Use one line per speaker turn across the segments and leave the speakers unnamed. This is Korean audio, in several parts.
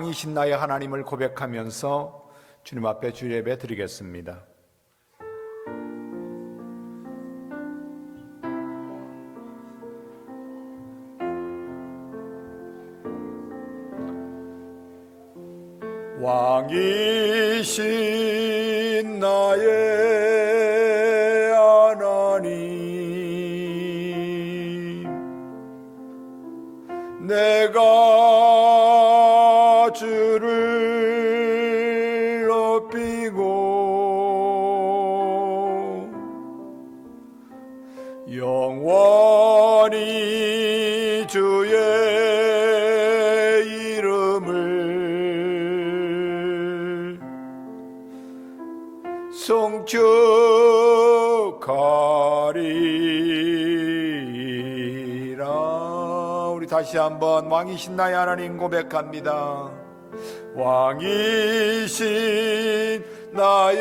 왕이신 나의 하나님을 고백하면서 주님 앞에 주 예배 드리겠습니다. 왕이신 나의 하나님, 내가 주를 높이고 영원히 주의 이름을 송축하리라. 우리 다시 한번 왕이신 나의 하나님 고백합니다. 왕이신 나의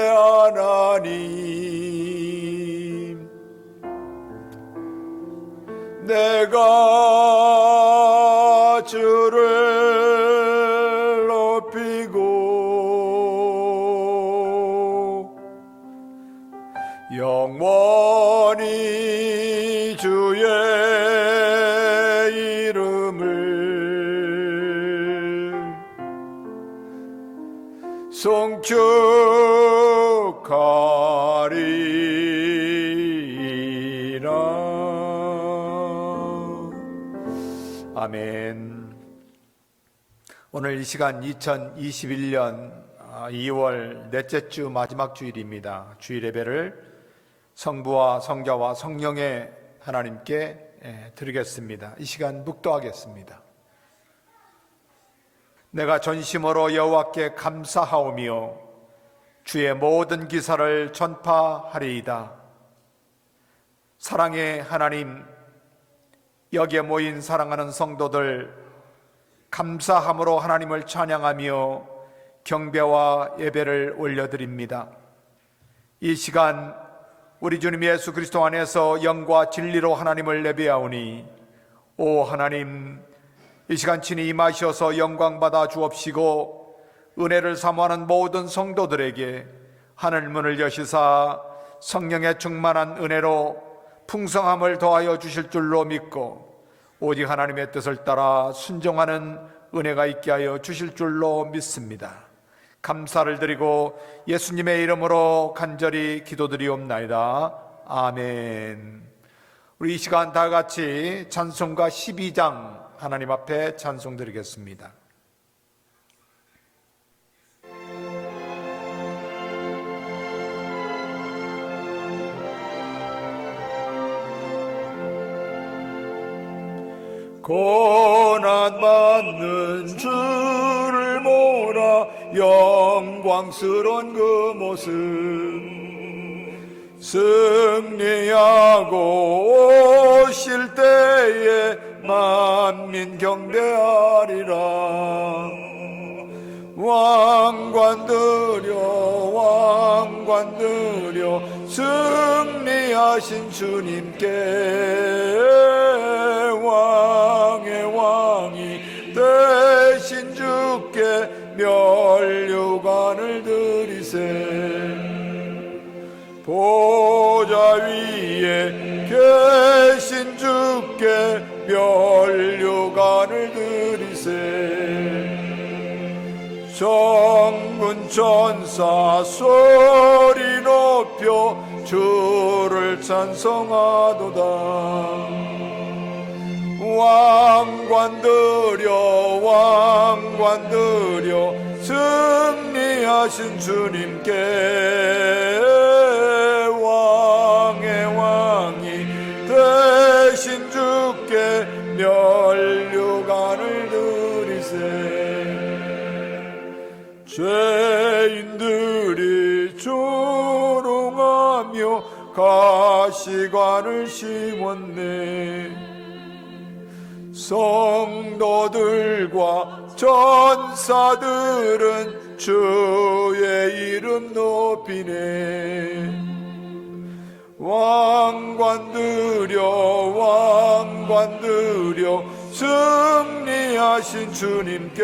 하나님, 내가 주를 높이고 영원히 주의 이름을 송축하리라. 아멘. 오늘 이 시간 2021년 2월 넷째 주 마지막 주일입니다. 주일 예배를 성부와 성자와 성령의 하나님께 드리겠습니다. 이 시간 묵도하겠습니다. 내가 전심으로 여호와께 감사하오며 주의 모든 기사를 전파하리이다. 사랑의 하나님, 여기에 모인 사랑하는 성도들 감사함으로 하나님을 찬양하며 경배와 예배를 올려드립니다. 이 시간 우리 주님 예수 그리스도 안에서 영과 진리로 하나님을 예배하오니 오 하나님, 이 시간 친히 임하셔서 영광 받아 주옵시고 은혜를 사모하는 모든 성도들에게 하늘 문을 여시사 성령의 충만한 은혜로 풍성함을 더하여 주실 줄로 믿고 오직 하나님의 뜻을 따라 순종하는 은혜가 있게 하여 주실 줄로 믿습니다. 감사를 드리고 예수님의 이름으로 간절히 기도드리옵나이다. 아멘. 우리 이 시간 다 같이 찬송가 12장 하나님 앞에 찬송 드리겠습니다. 고난받는 주를 보라 영광스러운 그 모습 승리하고 오실 때에 만민 경배하리라. 왕관 드려 승리하신 주님께 왕의 왕이 되신 주께 면류관을 드리세. 보좌 위에 계신 주께 면류관을 드리세. 천군 천사 소리 높여 주를 찬송하도다. 왕관 드려 승리하신 주님께 왕의 왕이 되신 주께 면류관을 드리세. 죄인들이 조롱하며 가시관을 심었네. 성도들과 전사들은 주의 이름 높이네. 왕관 드려 승리하신 승리하신 주님께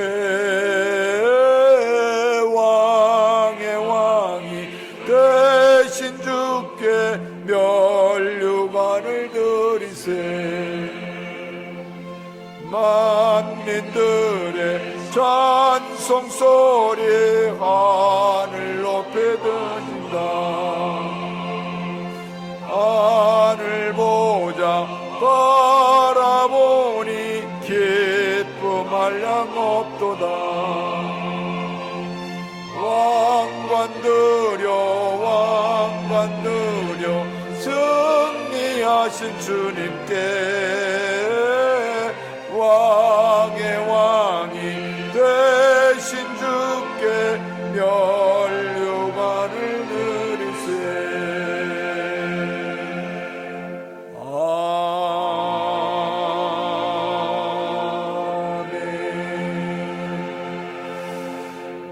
왕의 왕이 되신 주께 면류관을 드리세. 만민들의 찬송 소리 하늘 높이 들린다. 하늘 보자 바라보니 기쁨할 양 없도다. 왕관 드려 승리하신 주님께 왕의 왕이 되신 주께 면류관을 드리세. 아멘.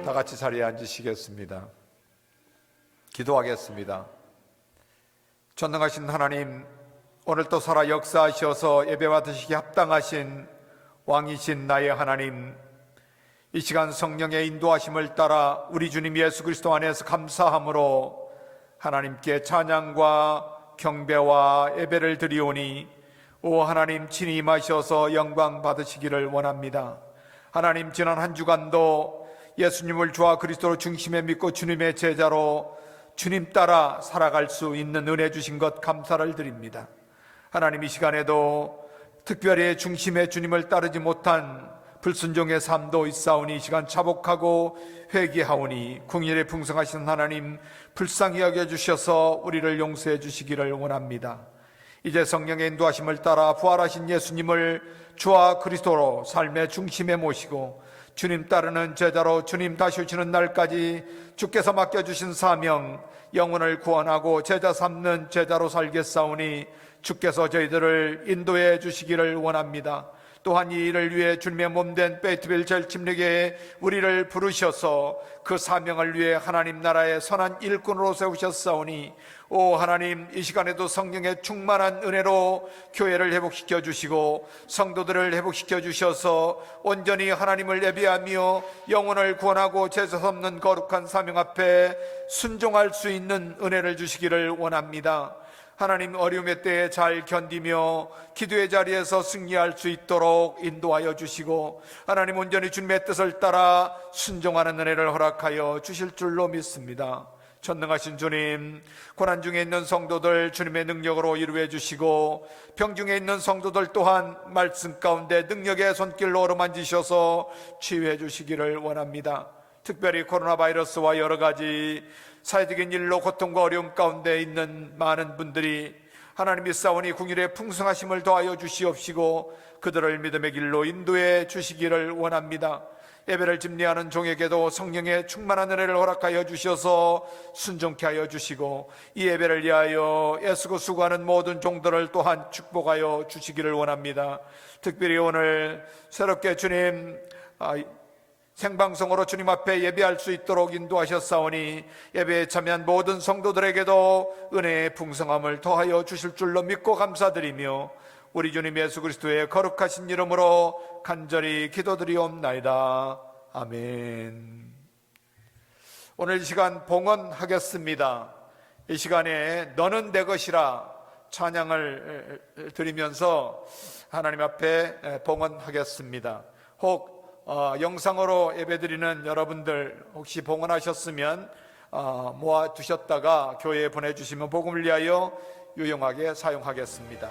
다 같이 자리에 앉으시겠습니다. 기도하겠습니다. 전능하신 하나님, 오늘도 살아 역사하셔서 예배받으시기 합당하신 왕이신 나의 하나님, 이 시간 성령의 인도하심을 따라 우리 주님 예수 그리스도 안에서 감사함으로 하나님께 찬양과 경배와 예배를 드리오니 오 하나님 친히 임하셔서 영광 받으시기를 원합니다. 하나님, 지난 한 주간도 예수님을 주와 그리스도로 중심에 믿고 주님의 제자로 주님 따라 살아갈 수 있는 은혜 주신 것 감사를 드립니다. 하나님, 이 시간에도 특별히 중심에 주님을 따르지 못한 불순종의 삶도 있사오니 이 시간 자복하고 회개하오니 궁일에 풍성하신 하나님 불쌍히 여겨주셔서 우리를 용서해 주시기를 원합니다. 이제 성령의 인도하심을 따라 부활하신 예수님을 주와 그리스도로 삶의 중심에 모시고 주님 따르는 제자로 주님 다시 오시는 날까지 주께서 맡겨주신 사명, 영혼을 구원하고 제자 삼는 제자로 살겠사오니 주께서 저희들을 인도해 주시기를 원합니다. 또한 이 일을 위해 주님의 몸된 베이트빌 제일침례교회에 우리를 부르셔서 그 사명을 위해 하나님 나라의 선한 일꾼으로 세우셨사오니 오 하나님, 이 시간에도 성령의 충만한 은혜로 교회를 회복시켜 주시고 성도들을 회복시켜 주셔서 온전히 하나님을 예배하며 영혼을 구원하고 제자 삼는 거룩한 사명 앞에 순종할 수 있는 은혜를 주시기를 원합니다. 하나님, 어려움의 때에 잘 견디며 기도의 자리에서 승리할 수 있도록 인도하여 주시고 하나님, 온전히 주님의 뜻을 따라 순종하는 은혜를 허락하여 주실 줄로 믿습니다. 전능하신 주님, 고난 중에 있는 성도들 주님의 능력으로 이루어 주시고 병 중에 있는 성도들 또한 말씀 가운데 능력의 손길로 어루만지셔서 치유해 주시기를 원합니다. 특별히 코로나 바이러스와 여러 가지 사회적인 일로 고통과 어려움 가운데 있는 많은 분들이 하나님이 싸우니 궁일의 풍성하심을 더하여 주시옵시고 그들을 믿음의 길로 인도해 주시기를 원합니다. 예배를 집례하는 종에게도 성령의 충만한 은혜를 허락하여 주셔서 순종케 하여 주시고 이 예배를 위하여 애쓰고 수고하는 모든 종들을 또한 축복하여 주시기를 원합니다. 특별히 오늘 새롭게 주님 생방송으로 주님 앞에 예배할 수 있도록 인도하셨사오니 예배에 참여한 모든 성도들에게도 은혜의 풍성함을 더하여 주실 줄로 믿고 감사드리며 우리 주님 예수 그리스도의 거룩하신 이름으로 간절히 기도드리옵나이다. 아멘. 오늘 이 시간 봉헌하겠습니다. 이 시간에 너는 내 것이라 찬양을 드리면서 하나님 앞에 봉헌하겠습니다. 혹 영상으로 예배드리는 여러분들 혹시 봉헌하셨으면 모아두셨다가 교회에 보내주시면 복음을 위하여 유용하게 사용하겠습니다.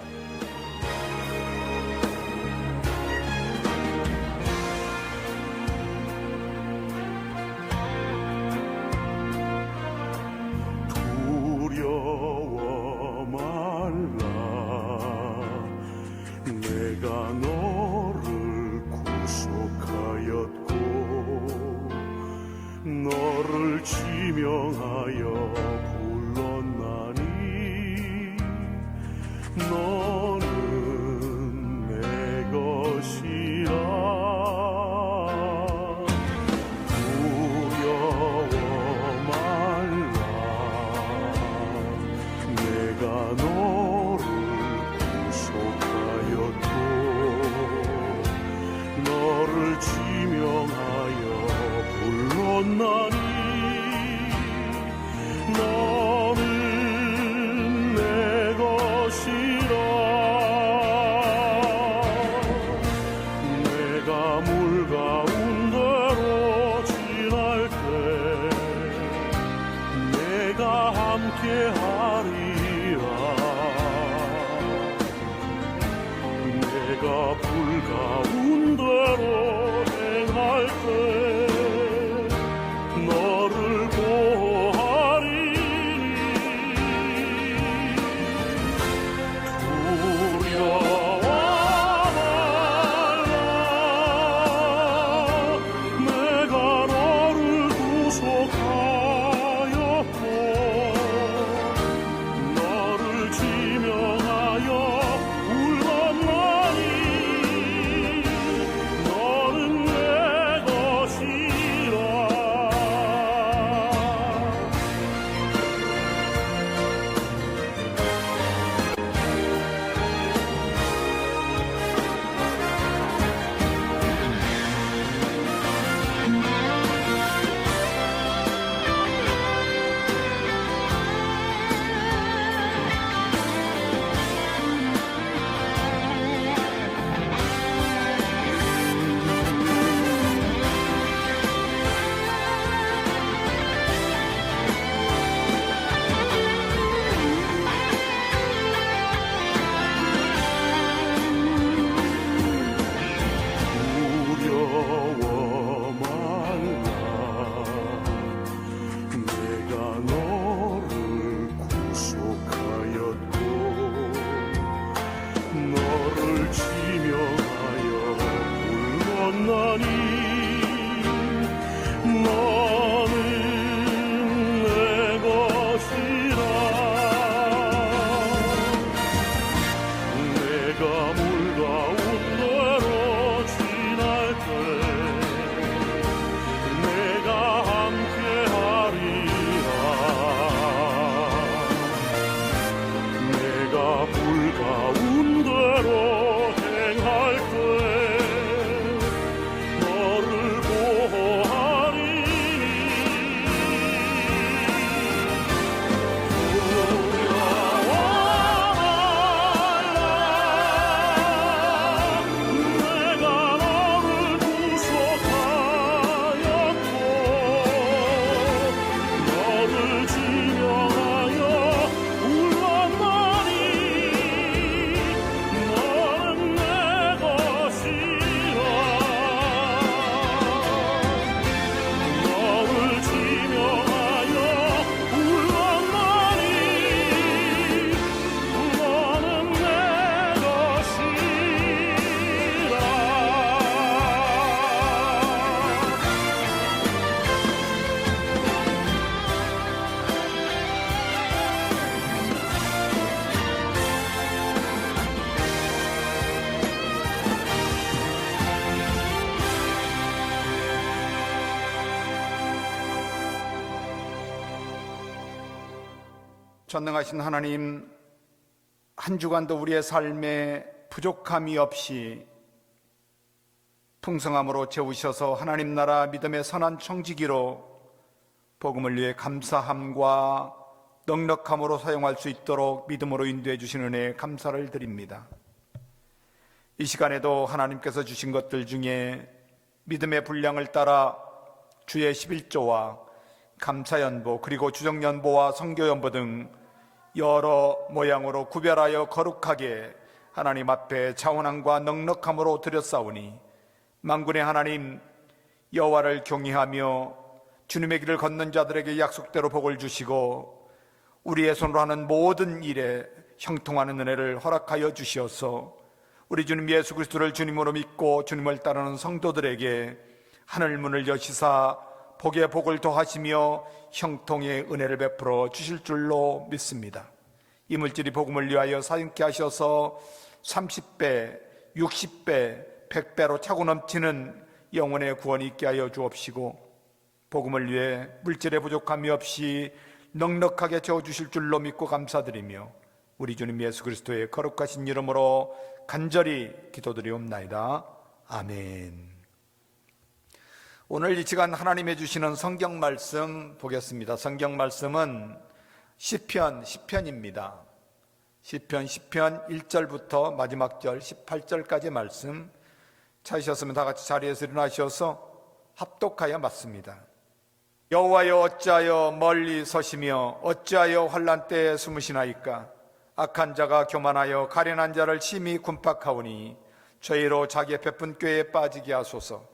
두려워 말라 내가 너를 구속하였고 너를 지명하여 불렀나니 너는 내 것이라 두려워 말라 내가 너를 구속하였고 너를 지명하여 불렀나니 너는 내 것이라 내가 물 가운데로 지날 때 내가 함께하리라 내가 불 가운데로 행할 때 너를 보호하리니 두려워 말라 내가 너를 구속하였고 너를 지명하여 불렀나니 너는 내 것이라 두려워 말라 내가 너를 구속하였고 너를 지명하여 불렀나니 너는 내 것이라 내가 물 가운데로 지날 때 내가 함께하리라 내가 불 가운데로 행할 때 너를 보호하리니 두려워 말라 내가 너를 구속하였고 너를 지명하여 불렀나니 너는 내 것이라 너를 지명하여 불렀나니 너는 내 것이라
전능하신 하나님, 한 주간도 우리의 삶에 부족함이 없이 풍성함으로 채우셔서 하나님 나라 믿음의 선한 청지기로 복음을 위해 감사함과 넉넉함으로 사용할 수 있도록 믿음으로 인도해 주신 은혜에 감사를 드립니다. 이 시간에도 하나님께서 주신 것들 중에 믿음의 분량을 따라 주의 11조와 감사연보 그리고 주정연보와 성교연보 등 여러 모양으로 구별하여 거룩하게 하나님 앞에 차원함과 넉넉함으로 드렸사오니 만군의 하나님 여호와를 경외하며 주님의 길을 걷는 자들에게 약속대로 복을 주시고 우리의 손으로 하는 모든 일에 형통하는 은혜를 허락하여 주시어서 우리 주님 예수 그리스도를 주님으로 믿고 주님을 따르는 성도들에게 하늘 문을 여시사 복에 복을 더하시며 형통의 은혜를 베풀어 주실 줄로 믿습니다. 이물질이 복음을 위하여 사용케 하셔서 30배, 60배, 100배로 차고 넘치는 영혼의 구원이 있게 하여 주옵시고 복음을 위해 물질의 부족함이 없이 넉넉하게 채워주실 줄로 믿고 감사드리며 우리 주님 예수 그리스도의 거룩하신 이름으로 간절히 기도드리옵나이다. 아멘. 오늘 이 시간 하나님이 주시는 성경 말씀 보겠습니다. 성경 말씀은 시편입니다. 시편 1절부터 마지막 절 18절까지 말씀 찾으셨으면 다 같이 자리에서 일어나셔서 합독하여 맞습니다. 여호와여 어찌하여 멀리 서시며 어찌하여 환난 때에 숨으시나이까. 악한 자가 교만하여 가련한 자를 심히 군박하오니 죄로 자기의 베푼 꾀에 빠지게 하소서.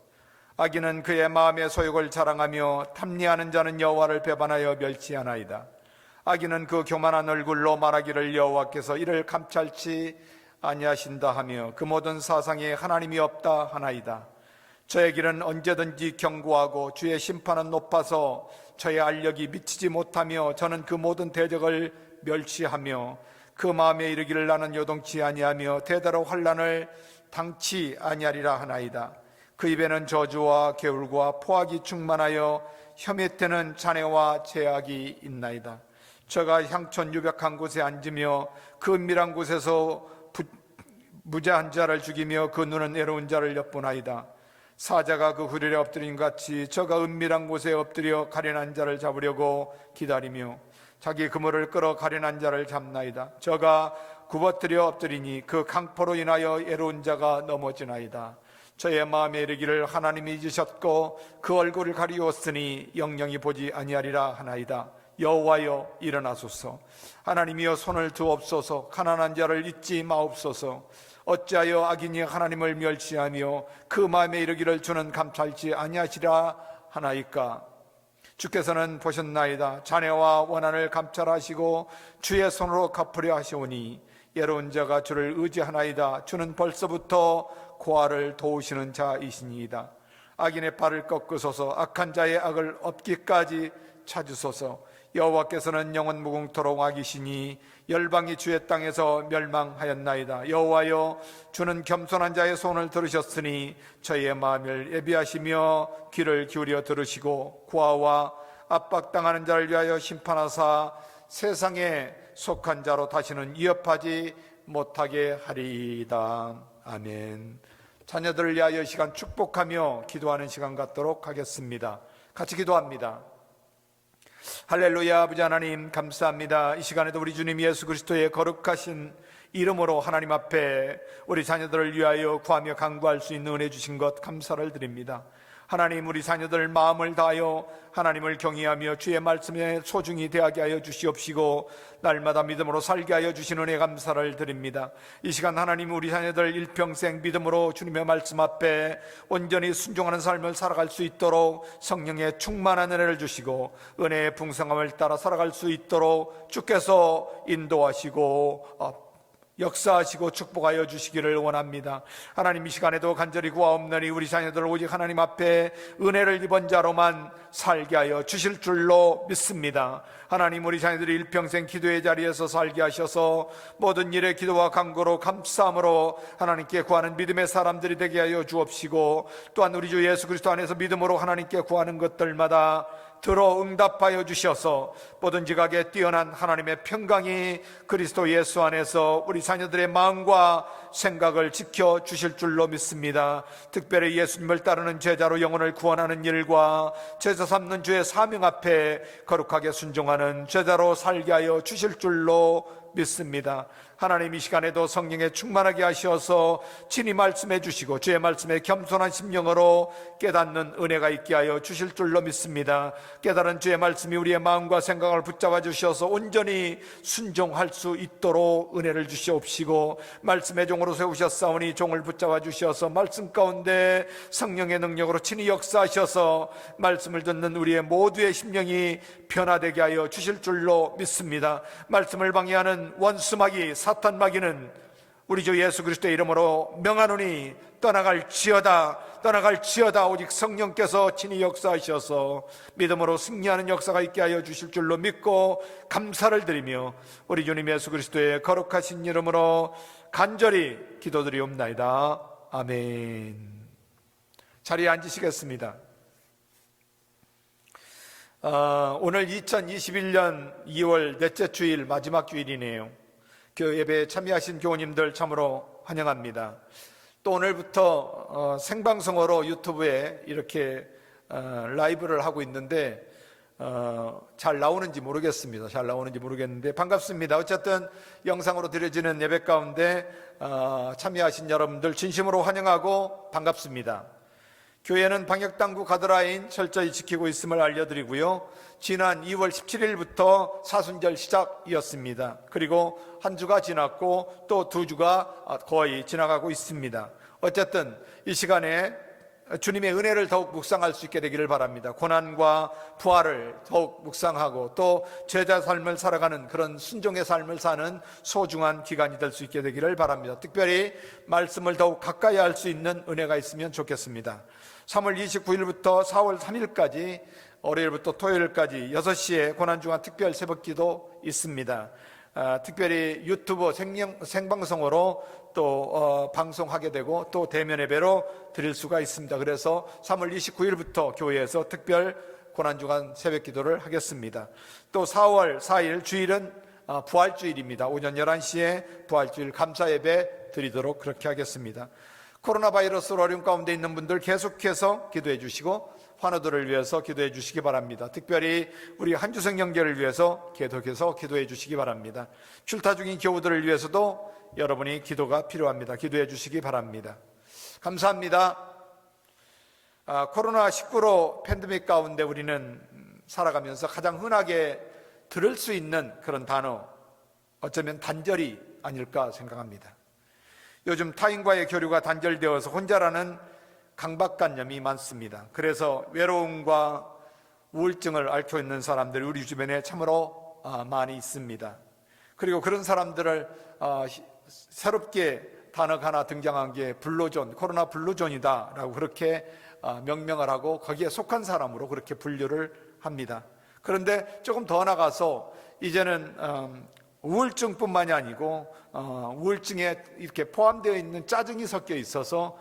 악인은 그의 마음의 소욕을 자랑하며 탐리하는 자는 여호와를 배반하여 멸시하나이다. 악인은 그 교만한 얼굴로 말하기를 여호와께서 이를 감찰치 아니하신다 하며 그 모든 사상에 하나님이 없다 하나이다. 저의 길은 언제든지 견고하고 주의 심판은 높아서 저의 알력이 미치지 못하며 저는 그 모든 대적을 멸시하며 그 마음에 이르기를 나는 요동치 아니하며 대대로 환난을 당치 아니하리라 하나이다. 그 입에는 저주와 개울과 포악이 충만하여 혀 밑에는 잔해와 제약이 있나이다. 저가 향촌 유벽한 곳에 앉으며 그 은밀한 곳에서 무죄한 자를 죽이며 그 눈은 애로운 자를 엿보나이다. 사자가 그 후리에 엎드린 같이 저가 은밀한 곳에 엎드려 가련한 자를 잡으려고 기다리며 자기 그물을 끌어 가련한 자를 잡나이다. 저가 굽어뜨려 엎드리니 그 강포로 인하여 애로운 자가 넘어지나이다. 저의 마음에 이르기를 하나님이 잊으셨고 그 얼굴을 가리웠으니 영영이 보지 아니하리라 하나이다. 여호와여 일어나소서. 하나님이여 손을 두옵소서. 가난한 자를 잊지 마옵소서. 어찌하여 악인이 하나님을 멸시하며 그 마음에 이르기를 주는 감찰지 아니하시라 하나이까. 주께서는 보셨나이다. 잔해와 원한을 감찰하시고 주의 손으로 갚으려 하시오니 예로운 자가 주를 의지하나이다. 주는 벌써부터 고아를 도우시는 자이시니이다. 악인의 발을 꺾으소서. 악한 자의 악을 엎기까지 찾으소서. 여호와께서는 영원 무궁토록 악이시니 열방이 주의 땅에서 멸망하였나이다. 여호와여 주는 겸손한 자의 손을 들으셨으니 저희의 마음을 예비하시며 귀를 기울여 들으시고 고아와 압박당하는 자를 위하여 심판하사 세상에 속한 자로 다시는 위협하지 못하게 하리이다. 아멘. 자녀들을 위하여 시간 축복하며 기도하는 시간 갖도록 하겠습니다. 같이 기도합니다. 할렐루야. 아버지 하나님 감사합니다. 이 시간에도 우리 주님 예수 그리스도의 거룩하신 이름으로 하나님 앞에 우리 자녀들을 위하여 구하며 간구할 수 있는 은혜 주신 것 감사를 드립니다. 하나님, 우리 자녀들 마음을 다하여 하나님을 경외하며 주의 말씀에 소중히 대하게 하여 주시옵시고 날마다 믿음으로 살게 하여 주신 은혜 감사를 드립니다. 이 시간 하나님, 우리 자녀들 일평생 믿음으로 주님의 말씀 앞에 온전히 순종하는 삶을 살아갈 수 있도록 성령의 충만한 은혜를 주시고 은혜의 풍성함을 따라 살아갈 수 있도록 주께서 인도하시고 역사하시고 축복하여 주시기를 원합니다. 하나님, 이 시간에도 간절히 구하옵나니 우리 자녀들 오직 하나님 앞에 은혜를 입은 자로만 살게 하여 주실 줄로 믿습니다. 하나님, 우리 자녀들이 일평생 기도의 자리에서 살게 하셔서 모든 일에 기도와 간구로 감사함으로 하나님께 구하는 믿음의 사람들이 되게 하여 주옵시고 또한 우리 주 예수 그리스도 안에서 믿음으로 하나님께 구하는 것들마다 들어 응답하여 주셔서 모든 지각에 뛰어난 하나님의 평강이 그리스도 예수 안에서 우리 자녀들의 마음과 생각을 지켜 주실 줄로 믿습니다. 특별히 예수님을 따르는 제자로 영혼을 구원하는 일과 제자 삼는 주의 사명 앞에 거룩하게 순종하는 제자로 살게 하여 주실 줄로 믿습니다. 하나님, 이 시간에도 성령에 충만하게 하셔서 친히 말씀해 주시고 주의 말씀에 겸손한 심령으로 깨닫는 은혜가 있게 하여 주실 줄로 믿습니다. 깨달은 주의 말씀이 우리의 마음과 생각을 붙잡아 주셔서 온전히 순종할 수 있도록 은혜를 주시옵시고 말씀의 종으로 세우셨사오니 종을 붙잡아 주셔서 말씀 가운데 성령의 능력으로 친히 역사하셔서 말씀을 듣는 우리의 모두의 심령이 변화되게 하여 주실 줄로 믿습니다. 말씀을 방해하는 원수마귀 사탄 마귀는 우리 주 예수 그리스도의 이름으로 명하노니 떠나갈지어다. 오직 성령께서 친히 역사하셔서 믿음으로 승리하는 역사가 있게 하여 주실 줄로 믿고 감사를 드리며 우리 주님 예수 그리스도의 거룩하신 이름으로 간절히 기도드리옵나이다. 아멘. 자리에 앉으시겠습니다. 오늘 2021년 2월 넷째 주일, 마지막 주일이네요. 그 예배에 참여하신 교우님들 참으로 환영합니다. 또 오늘부터 생방송으로 유튜브에 이렇게 라이브를 하고 있는데 잘 나오는지 모르겠습니다. 잘 나오는지 모르겠는데 반갑습니다. 어쨌든 영상으로 드려지는 예배 가운데 참여하신 여러분들 진심으로 환영하고 반갑습니다. 교회는 방역당국 가드라인 철저히 지키고 있음을 알려드리고요. 지난 2월 17일부터 사순절 시작이었습니다. 그리고 한 주가 지났고 또 2주가 거의 지나가고 있습니다. 어쨌든 이 시간에 주님의 은혜를 더욱 묵상할 수 있게 되기를 바랍니다. 고난과 부활을 더욱 묵상하고 또 제자 삶을 살아가는 그런 순종의 삶을 사는 소중한 기간이 될 수 있게 되기를 바랍니다. 특별히 말씀을 더욱 가까이 할 수 있는 은혜가 있으면 좋겠습니다. 3월 29일부터 4월 3일까지 월요일부터 토요일까지 6시에 고난중앙 특별 새벽기도 있습니다. 특별히 유튜브 생방송으로 또 방송하게 되고 또 대면 예배로 드릴 수가 있습니다. 그래서 3월 29일부터 교회에서 특별 고난주간 새벽기도를 하겠습니다. 또 4월 4일 주일은 부활주일입니다. 오전 11시에 부활주일 감사예배 드리도록 그렇게 하겠습니다. 코로나 바이러스로 어려움 가운데 있는 분들 계속해서 기도해 주시고 환우들을 위해서 기도해 주시기 바랍니다. 특별히 우리 한주성 형제를 위해서 계속해서 기도해 주시기 바랍니다. 출타 중인 교우들을 위해서도 여러분이 기도가 필요합니다. 기도해 주시기 바랍니다. 감사합니다. 코로나19로 팬데믹 가운데 우리는 살아가면서 가장 흔하게 들을 수 있는 그런 단어, 어쩌면 단절이 아닐까 생각합니다. 요즘 타인과의 교류가 단절되어서 혼자라는 강박관념이 많습니다. 그래서 외로움과 우울증을 앓고 있는 사람들이 우리 주변에 참으로 많이 있습니다. 그리고 그런 사람들을 새롭게 단어가 하나 등장한 게 블루존, 코로나 블루존이다 라고 그렇게 명명을 하고 거기에 속한 사람으로 그렇게 분류를 합니다. 그런데 조금 더 나가서 이제는 우울증뿐만이 아니고 우울증에 이렇게 포함되어 있는 짜증이 섞여 있어서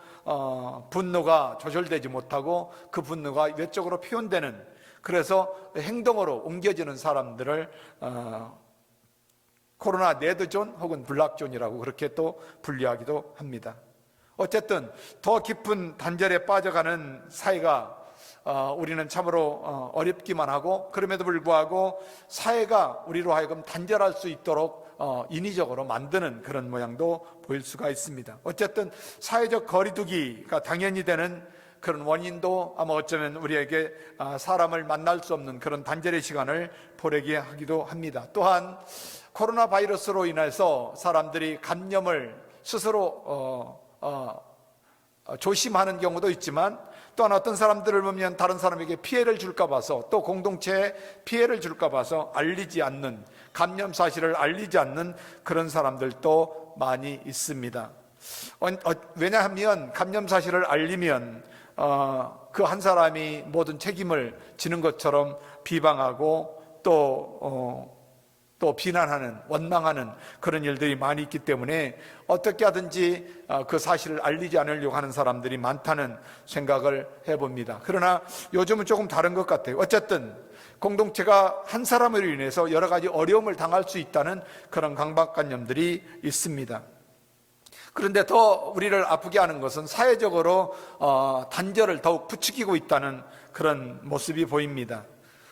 분노가 조절되지 못하고 그 분노가 외적으로 표현되는, 그래서 행동으로 옮겨지는 사람들을 코로나 레드존 혹은 블락존이라고 그렇게 또 분류하기도 합니다. 어쨌든 더 깊은 단절에 빠져가는 사회가 우리는 참으로 어렵기만 하고, 그럼에도 불구하고 사회가 우리로 하여금 단절할 수 있도록 인위적으로 만드는 그런 모양도 보일 수가 있습니다. 어쨌든 사회적 거리두기가 당연히 되는 그런 원인도 아마 어쩌면 우리에게 사람을 만날 수 없는 그런 단절의 시간을 보내게 하기도 합니다. 또한 코로나 바이러스로 인해서 사람들이 감염을 스스로 조심하는 경우도 있지만, 또한 어떤 사람들을 보면 다른 사람에게 피해를 줄까 봐서, 또 공동체에 피해를 줄까 봐서 알리지 않는, 감염 사실을 알리지 않는 그런 사람들도 많이 있습니다. 왜냐하면 감염 사실을 알리면 그 한 사람이 모든 책임을 지는 것처럼 비방하고 또 비난하는, 원망하는 그런 일들이 많이 있기 때문에 어떻게 하든지 그 사실을 알리지 않으려고 하는 사람들이 많다는 생각을 해봅니다. 그러나 요즘은 조금 다른 것 같아요. 어쨌든 공동체가 한 사람으로 인해서 여러 가지 어려움을 당할 수 있다는 그런 강박관념들이 있습니다. 그런데 더 우리를 아프게 하는 것은 사회적으로 단절을 더욱 부추기고 있다는 그런 모습이 보입니다.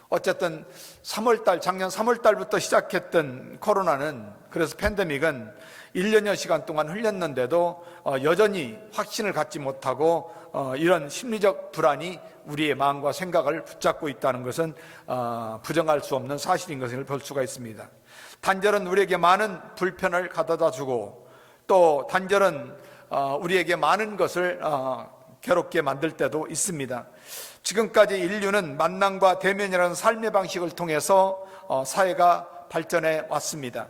어쨌든 작년 3월달부터 시작했던 코로나는, 그래서 팬데믹은 1년여 시간 동안 흘렸는데도 여전히 확신을 갖지 못하고 이런 심리적 불안이 우리의 마음과 생각을 붙잡고 있다는 것은 부정할 수 없는 사실인 것을 볼 수가 있습니다. 단절은 우리에게 많은 불편을 가져다 주고, 또 단절은 우리에게 많은 것을 괴롭게 만들 때도 있습니다. 지금까지 인류는 만남과 대면이라는 삶의 방식을 통해서 사회가 발전해 왔습니다.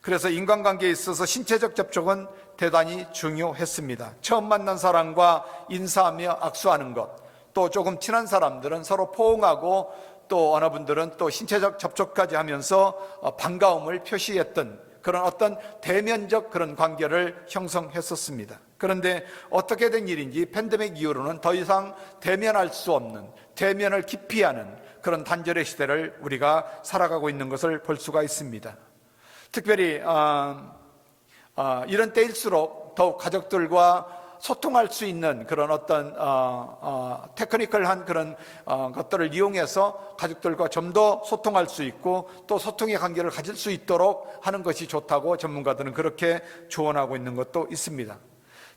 그래서 인간관계에 있어서 신체적 접촉은 대단히 중요했습니다. 처음 만난 사람과 인사하며 악수하는 것, 또 조금 친한 사람들은 서로 포옹하고, 또 어느 분들은 또 신체적 접촉까지 하면서 반가움을 표시했던 그런 어떤 대면적 그런 관계를 형성했었습니다. 그런데 어떻게 된 일인지 팬데믹 이후로는 더 이상 대면할 수 없는, 대면을 기피하는 그런 단절의 시대를 우리가 살아가고 있는 것을 볼 수가 있습니다. 특별히 이런 때일수록 더욱 가족들과 소통할 수 있는 그런 어떤 테크니컬한 그런 것들을 이용해서 가족들과 좀 더 소통할 수 있고 또 소통의 관계를 가질 수 있도록 하는 것이 좋다고 전문가들은 그렇게 조언하고 있는 것도 있습니다.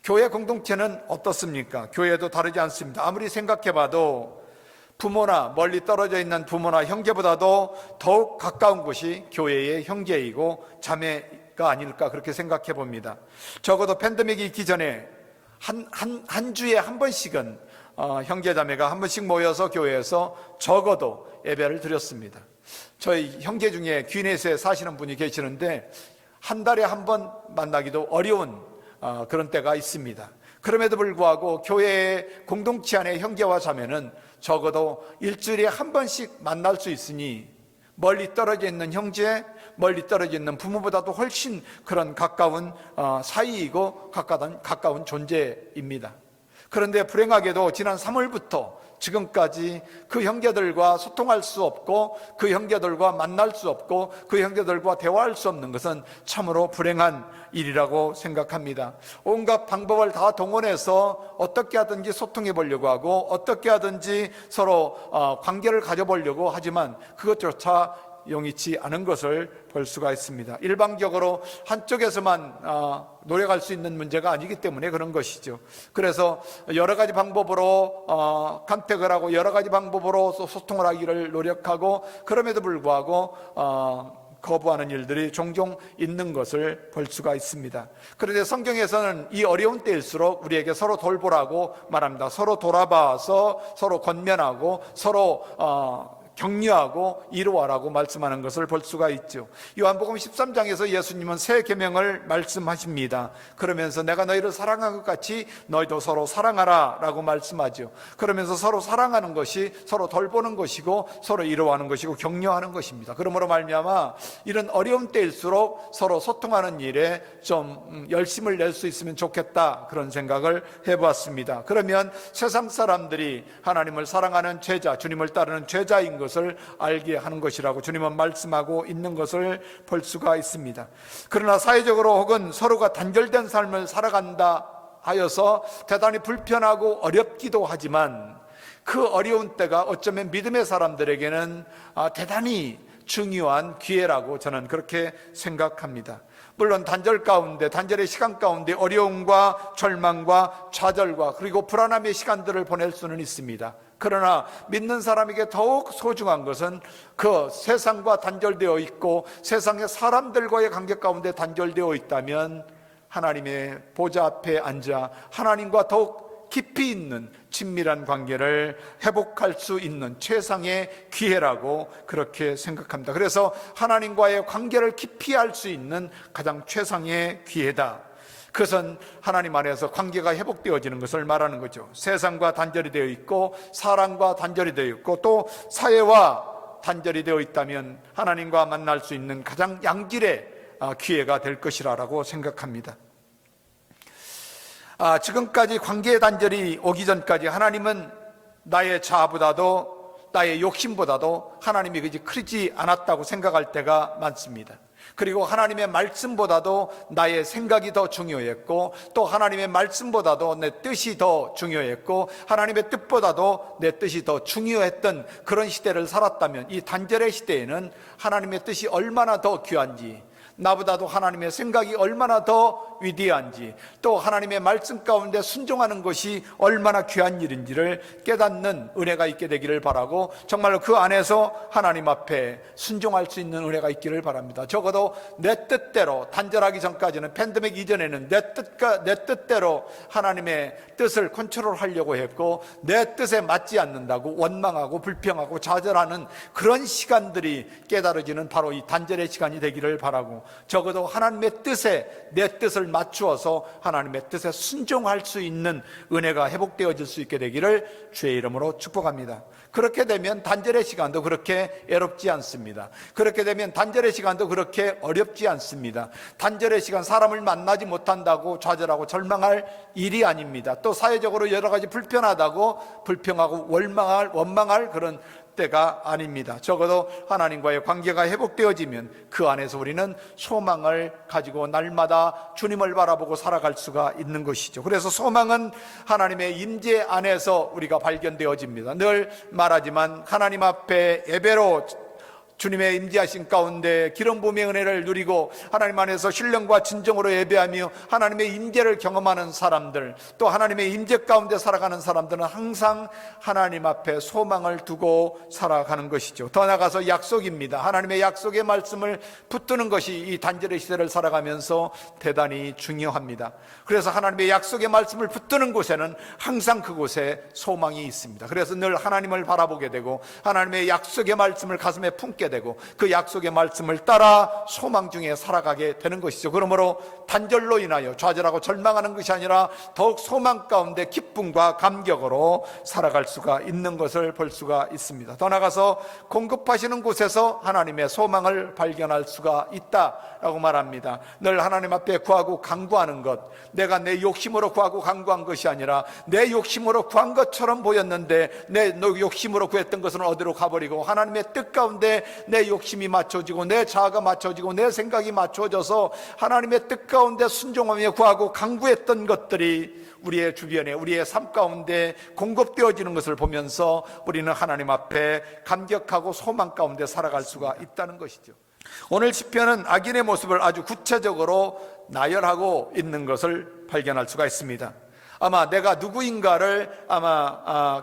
교회 공동체는 어떻습니까? 교회도 다르지 않습니다. 아무리 생각해봐도 부모나 멀리 떨어져 있는 부모나 형제보다도 더욱 가까운 곳이 교회의 형제이고 자매가 아닐까 그렇게 생각해 봅니다. 적어도 팬데믹이 있기 전에 한 주에 한 번씩은 형제 자매가 한 번씩 모여서 교회에서 적어도 예배를 드렸습니다. 저희 형제 중에 귀네스에 사시는 분이 계시는데 한 달에 한 번 만나기도 어려운 그런 때가 있습니다. 그럼에도 불구하고 교회의 공동체 안의 형제와 자매는 적어도 일주일에 한 번씩 만날 수 있으니 멀리 떨어져 있는 형제, 멀리 떨어져 있는 부모보다도 훨씬 그런 가까운 사이이고 가까운 존재입니다. 그런데 불행하게도 지난 3월부터 지금까지 그 형제들과 소통할 수 없고 그 형제들과 만날 수 없고 그 형제들과 대화할 수 없는 것은 참으로 불행한 일이라고 생각합니다. 온갖 방법을 다 동원해서 어떻게 하든지 소통해 보려고 하고 어떻게 하든지 서로 관계를 가져보려고 하지만 그것조차 용이치 않은 것을 볼 수가 있습니다. 일방적으로 한쪽에서만 노력할 수 있는 문제가 아니기 때문에 그런 것이죠. 그래서 여러 가지 방법으로 간택을 하고 여러 가지 방법으로 소통을 하기를 노력하고 그럼에도 불구하고 거부하는 일들이 종종 있는 것을 볼 수가 있습니다. 그런데 성경에서는 이 어려운 때일수록 우리에게 서로 돌보라고 말합니다. 서로 돌아봐서 서로 권면하고 서로 격려하고 이루어라고 말씀하는 것을 볼 수가 있죠. 요한복음 13장에서 예수님은 새 계명을 말씀하십니다. 그러면서 내가 너희를 사랑한 것 같이 너희도 서로 사랑하라 라고 말씀하죠. 그러면서 서로 사랑하는 것이 서로 돌보는 것이고 서로 이루어하는 것이고 격려하는 것입니다. 그러므로 말미암아 이런 어려운 때일수록 서로 소통하는 일에 좀 열심을 낼 수 있으면 좋겠다 그런 생각을 해보았습니다. 그러면 세상 사람들이 하나님을 사랑하는 제자, 주님을 따르는 제자인 것을 알게 하는 것이라고 주님은 말씀하고 있는 것을 볼 수가 있습니다. 그러나 사회적으로 혹은 서로가 단절된 삶을 살아간다 하여서 대단히 불편하고 어렵기도 하지만 그 어려운 때가 어쩌면 믿음의 사람들에게는 대단히 중요한 기회라고 저는 그렇게 생각합니다. 물론 단절의 시간 가운데 어려움과 절망과 좌절과 그리고 불안함의 시간들을 보낼 수는 있습니다. 그러나 믿는 사람에게 더욱 소중한 것은 그 세상과 단절되어 있고 세상의 사람들과의 관계 가운데 단절되어 있다면 하나님의 보좌 앞에 앉아 하나님과 더욱 깊이 있는 친밀한 관계를 회복할 수 있는 최상의 기회라고 그렇게 생각합니다. 그래서 하나님과의 관계를 깊이 할 수 있는 가장 최상의 기회다. 그것은 하나님 안에서 관계가 회복되어지는 것을 말하는 거죠. 세상과 단절이 되어 있고 사람과 단절이 되어 있고 또 사회와 단절이 되어 있다면 하나님과 만날 수 있는 가장 양질의 기회가 될 것이라고 생각합니다. 지금까지 관계의 단절이 오기 전까지 하나님은 나의 자아보다도 나의 욕심보다도 하나님이 그지 크지 않았다고 생각할 때가 많습니다. 그리고 하나님의 말씀보다도 나의 생각이 더 중요했고 또 하나님의 말씀보다도 내 뜻이 더 중요했고 하나님의 뜻보다도 내 뜻이 더 중요했던 그런 시대를 살았다면 이 단절의 시대에는 하나님의 뜻이 얼마나 더 귀한지 나보다도 하나님의 생각이 얼마나 더 위대한지 또 하나님의 말씀 가운데 순종하는 것이 얼마나 귀한 일인지를 깨닫는 은혜가 있게 되기를 바라고 정말로 그 안에서 하나님 앞에 순종할 수 있는 은혜가 있기를 바랍니다. 적어도 내 뜻대로 단절하기 전까지는 팬데믹 이전에는 내 뜻대로 하나님의 뜻을 컨트롤하려고 했고 내 뜻에 맞지 않는다고 원망하고 불평하고 좌절하는 그런 시간들이 깨달아지는 바로 이 단절의 시간이 되기를 바라고 적어도 하나님의 뜻에 내 뜻을 맞추어서 하나님의 뜻에 순종할 수 있는 은혜가 회복되어질 수 있게 되기를 주의 이름으로 축복합니다. 그렇게 되면 단절의 시간도 그렇게 애롭지 않습니다. 그렇게 되면 단절의 시간도 그렇게 어렵지 않습니다. 단절의 시간 사람을 만나지 못한다고 좌절하고 절망할 일이 아닙니다. 또 사회적으로 여러 가지 불편하다고 불평하고 원망할 그런 때가 아닙니다. 적어도 하나님과의 관계가 회복되어지면 그 안에서 우리는 소망을 가지고 날마다 주님을 바라보고 살아갈 수가 있는 것이죠. 그래서 소망은 하나님의 임재 안에서 우리가 발견되어집니다. 늘 말하지만 하나님 앞에 예배로 주님의 임재하신 가운데 기름 부음의 은혜를 누리고 하나님 안에서 신령과 진정으로 예배하며 하나님의 임재를 경험하는 사람들, 또 하나님의 임재 가운데 살아가는 사람들은 항상 하나님 앞에 소망을 두고 살아가는 것이죠. 더 나아가서 약속입니다. 하나님의 약속의 말씀을 붙드는 것이 이 단절의 시대를 살아가면서 대단히 중요합니다. 그래서 하나님의 약속의 말씀을 붙드는 곳에는 항상 그곳에 소망이 있습니다. 그래서 늘 하나님을 바라보게 되고 하나님의 약속의 말씀을 가슴에 품게 되고 그 약속의 말씀을 따라 소망 중에 살아가게 되는 것이죠. 그러므로 단절로 인하여 좌절하고 절망하는 것이 아니라 더욱 소망 가운데 기쁨과 감격으로 살아갈 수가 있는 것을 볼 수가 있습니다. 더 나아가서 공급하시는 곳에서 하나님의 소망을 발견할 수가 있다라고 말합니다. 늘 하나님 앞에 구하고 간구하는 것, 내가 내 욕심으로 구하고 간구한 것이 아니라 내 욕심으로 구한 것처럼 보였는데 내 욕심으로 구했던 것은 어디로 가버리고 하나님의 뜻 가운데 내 욕심이 맞춰지고 내 자아가 맞춰지고 내 생각이 맞춰져서 하나님의 뜻 가운데 순종하며 구하고 간구했던 것들이 우리의 주변에 우리의 삶 가운데 공급되어지는 것을 보면서 우리는 하나님 앞에 감격하고 소망 가운데 살아갈 수가 있다는 것이죠. 오늘 시편은 악인의 모습을 아주 구체적으로 나열하고 있는 것을 발견할 수가 있습니다. 아마 내가 누구인가를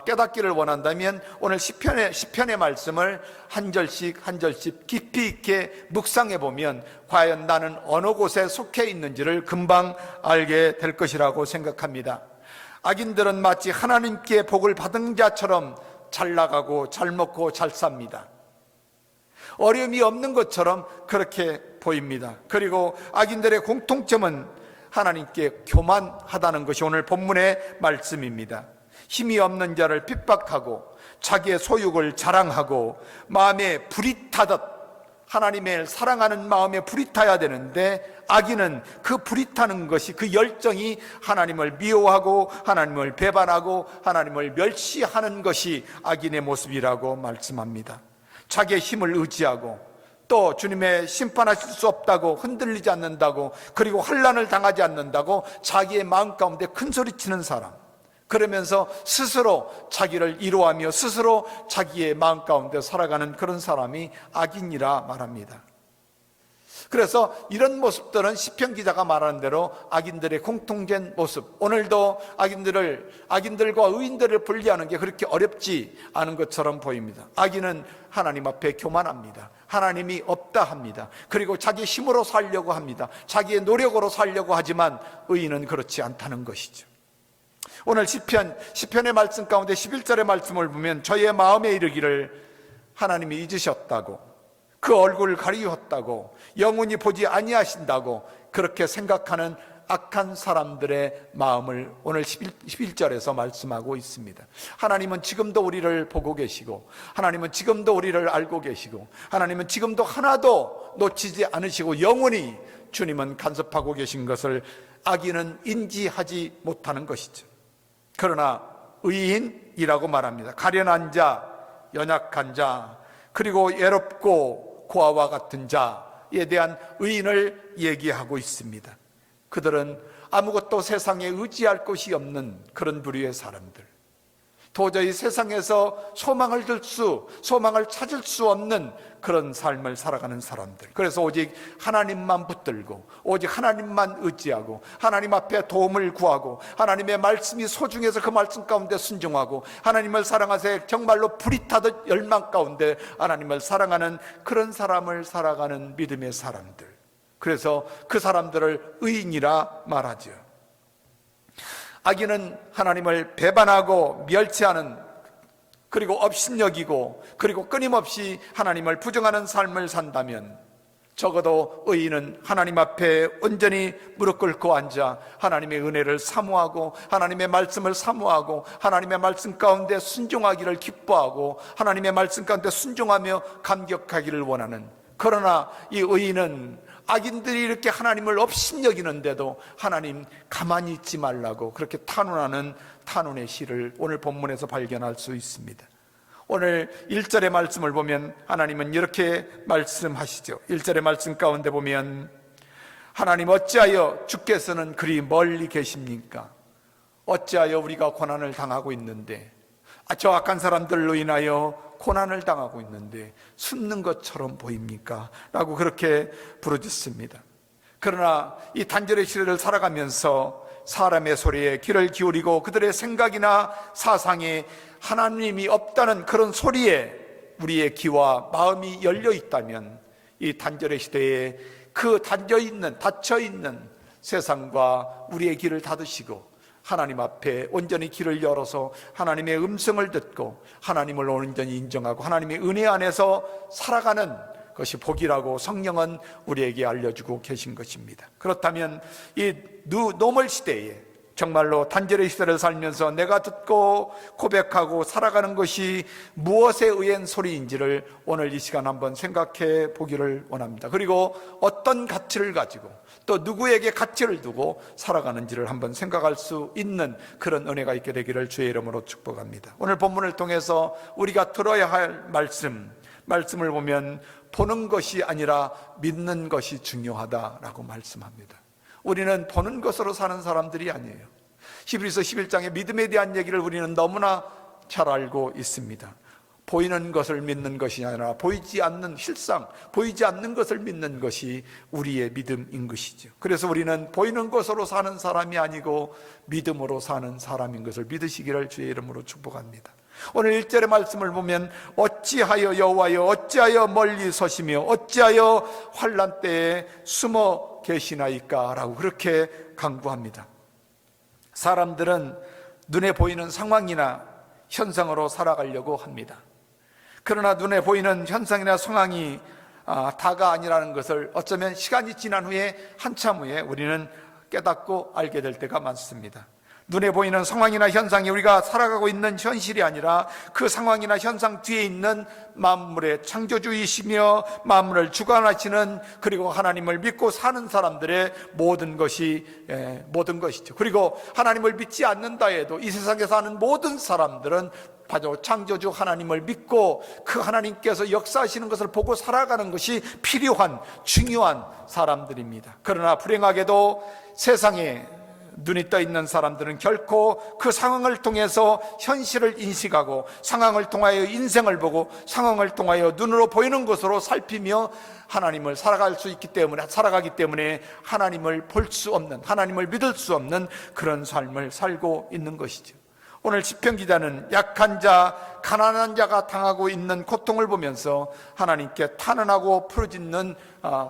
깨닫기를 원한다면 오늘 시편의 말씀을 한 절씩 한 절씩 깊이 있게 묵상해 보면 과연 나는 어느 곳에 속해 있는지를 금방 알게 될 것이라고 생각합니다. 악인들은 마치 하나님께 복을 받은 자처럼 잘 나가고 잘 먹고 잘 삽니다. 어려움이 없는 것처럼 그렇게 보입니다. 그리고 악인들의 공통점은 하나님께 교만하다는 것이 오늘 본문의 말씀입니다. 힘이 없는 자를 핍박하고 자기의 소욕을 자랑하고 마음에 불이 타듯 하나님을 사랑하는 마음에 불이 타야 되는데 악인은 그 불이 타는 것이 그 열정이 하나님을 미워하고 하나님을 배반하고 하나님을 멸시하는 것이 악인의 모습이라고 말씀합니다. 자기의 힘을 의지하고 또 주님의 심판하실 수 없다고 흔들리지 않는다고 그리고 환난을 당하지 않는다고 자기의 마음 가운데 큰 소리치는 사람, 그러면서 스스로 자기를 이루하며 스스로 자기의 마음 가운데 살아가는 그런 사람이 악인이라 말합니다. 그래서 이런 모습들은 시편 기자가 말하는 대로 악인들의 공통된 모습, 오늘도 악인들과 의인들을 분리하는 게 그렇게 어렵지 않은 것처럼 보입니다. 악인은 하나님 앞에 교만합니다. 하나님이 없다 합니다. 그리고 자기 힘으로 살려고 합니다. 자기의 노력으로 살려고 하지만 의인은 그렇지 않다는 것이죠. 오늘 시편의 말씀 가운데 11절의 말씀을 보면 저의 마음에 이르기를 하나님이 잊으셨다고, 그 얼굴을 가리웠다고, 영원히 보지 아니하신다고 그렇게 생각하는 악한 사람들의 마음을 오늘 11절에서 말씀하고 있습니다. 하나님은 지금도 우리를 보고 계시고 하나님은 지금도 우리를 알고 계시고 하나님은 지금도 하나도 놓치지 않으시고 영원히 주님은 간섭하고 계신 것을 악인은 인지하지 못하는 것이죠. 그러나 의인이라고 말합니다. 가련한 자, 연약한 자, 그리고 외롭고 고아와 같은 자에 대한 의인을 얘기하고 있습니다. 그들은 아무것도 세상에 의지할 것이 없는 그런 부류의 사람들, 도저히 세상에서 소망을 찾을 수 없는 그런 삶을 살아가는 사람들. 그래서 오직 하나님만 붙들고 오직 하나님만 의지하고 하나님 앞에 도움을 구하고 하나님의 말씀이 소중해서 그 말씀 가운데 순종하고 하나님을 사랑하세 정말로 불이 타듯 열망 가운데 하나님을 사랑하는 그런 사람을 살아가는 믿음의 사람들. 그래서 그 사람들을 의인이라 말하죠. 악인은 하나님을 배반하고 멸시하는, 그리고 업신여기고 그리고 끊임없이 하나님을 부정하는 삶을 산다면 적어도 의인은 하나님 앞에 온전히 무릎 꿇고 앉아 하나님의 은혜를 사모하고 하나님의 말씀을 사모하고 하나님의 말씀 가운데 순종하기를 기뻐하고 하나님의 말씀 가운데 순종하며 감격하기를 원하는, 그러나 이 의인은 악인들이 이렇게 하나님을 업신여기는데도 하나님 가만히 있지 말라고 그렇게 탄원하는 탄원의 시를 오늘 본문에서 발견할 수 있습니다. 오늘 1절의 말씀을 보면 하나님은 이렇게 말씀하시죠. 1절의 말씀 가운데 보면 하나님 어찌하여 주께서는 그리 멀리 계십니까? 어찌하여 우리가 고난을 당하고 있는데, 저 악한 사람들로 인하여 고난을 당하고 있는데 숨는 것처럼 보입니까? 라고 그렇게 부르짖습니다. 그러나 이 단절의 시대를 살아가면서 사람의 소리에 귀를 기울이고 그들의 생각이나 사상에 하나님이 없다는 그런 소리에 우리의 귀와 마음이 열려 있다면 이 단절의 시대에 그 닫혀있는 세상과 우리의 귀를 닫으시고 하나님 앞에 온전히 귀를 열어서 하나님의 음성을 듣고 하나님을 온전히 인정하고 하나님의 은혜 안에서 살아가는 것이 복이라고 성령은 우리에게 알려주고 계신 것입니다. 그렇다면 이 노멀 시대에 정말로 단절의 시대를 살면서 내가 듣고 고백하고 살아가는 것이 무엇에 의한 소리인지를 오늘 이 시간 한번 생각해 보기를 원합니다. 그리고 어떤 가치를 가지고 또 누구에게 가치를 두고 살아가는지를 한번 생각할 수 있는 그런 은혜가 있게 되기를 주의 이름으로 축복합니다. 오늘 본문을 통해서 우리가 들어야 할 말씀을 보면 보는 것이 아니라 믿는 것이 중요하다라고 말씀합니다. 우리는 보는 것으로 사는 사람들이 아니에요. 히브리서 11장의 믿음에 대한 얘기를 우리는 너무나 잘 알고 있습니다. 보이는 것을 믿는 것이 아니라 보이지 않는 실상, 보이지 않는 것을 믿는 것이 우리의 믿음인 것이죠. 그래서 우리는 보이는 것으로 사는 사람이 아니고 믿음으로 사는 사람인 것을 믿으시기를 주의 이름으로 축복합니다. 오늘 1절의 말씀을 보면 어찌하여 여호와여 어찌하여 멀리 서시며 어찌하여 환난 때에 숨어 계시나이까 라고 그렇게 간구합니다. 사람들은 눈에 보이는 상황이나 현상으로 살아가려고 합니다. 그러나 눈에 보이는 현상이나 상황이 다가 아니라는 것을 어쩌면 시간이 지난 후에 한참 후에 우리는 깨닫고 알게 될 때가 많습니다. 눈에 보이는 상황이나 현상이 우리가 살아가고 있는 현실이 아니라 그 상황이나 현상 뒤에 있는 만물의 창조주이시며 만물을 주관하시는 그리고 하나님을 믿고 사는 사람들의 모든 것이죠. 그리고 하나님을 믿지 않는다 해도 이 세상에 사는 모든 사람들은 바로 창조주 하나님을 믿고 그 하나님께서 역사하시는 것을 보고 살아가는 것이 필요한 중요한 사람들입니다. 그러나 불행하게도 세상에 눈이 떠 있는 사람들은 결코 그 상황을 통해서 현실을 인식하고 상황을 통하여 인생을 보고 상황을 통하여 눈으로 보이는 것으로 살피며 하나님을 살아가기 때문에 하나님을 볼 수 없는, 하나님을 믿을 수 없는 그런 삶을 살고 있는 것이죠. 오늘 시편 기자는 약한 자, 가난한 자가 당하고 있는 고통을 보면서 하나님께 탄원하고 부르짖는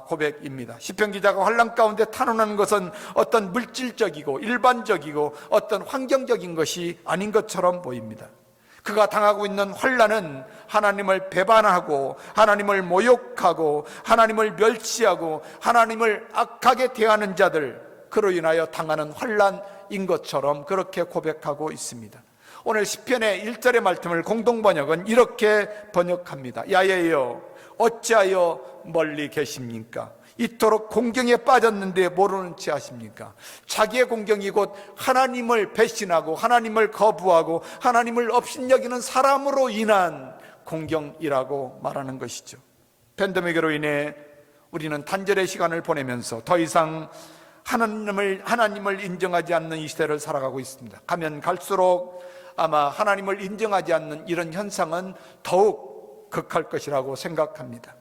고백입니다. 시편 기자가 환난 가운데 탄원하는 것은 어떤 물질적이고 일반적이고 어떤 환경적인 것이 아닌 것처럼 보입니다. 그가 당하고 있는 환난은 하나님을 배반하고 하나님을 모욕하고 하나님을 멸시하고 하나님을 악하게 대하는 자들, 그로 인하여 당하는 환난인 것처럼 그렇게 고백하고 있습니다. 오늘 시편의 1절의 말씀을 공동번역은 이렇게 번역합니다. 야훼여 어찌하여 멀리 계십니까? 이토록 공경에 빠졌는데 모르는 체 하십니까? 자기의 공경이 곧 하나님을 배신하고 하나님을 거부하고 하나님을 업신여기는 사람으로 인한 공경이라고 말하는 것이죠. 팬데믹으로 인해 우리는 단절의 시간을 보내면서 더 이상 하나님을 인정하지 않는 이 시대를 살아가고 있습니다. 가면 갈수록 아마 하나님을 인정하지 않는 이런 현상은 더욱 극할 것이라고 생각합니다.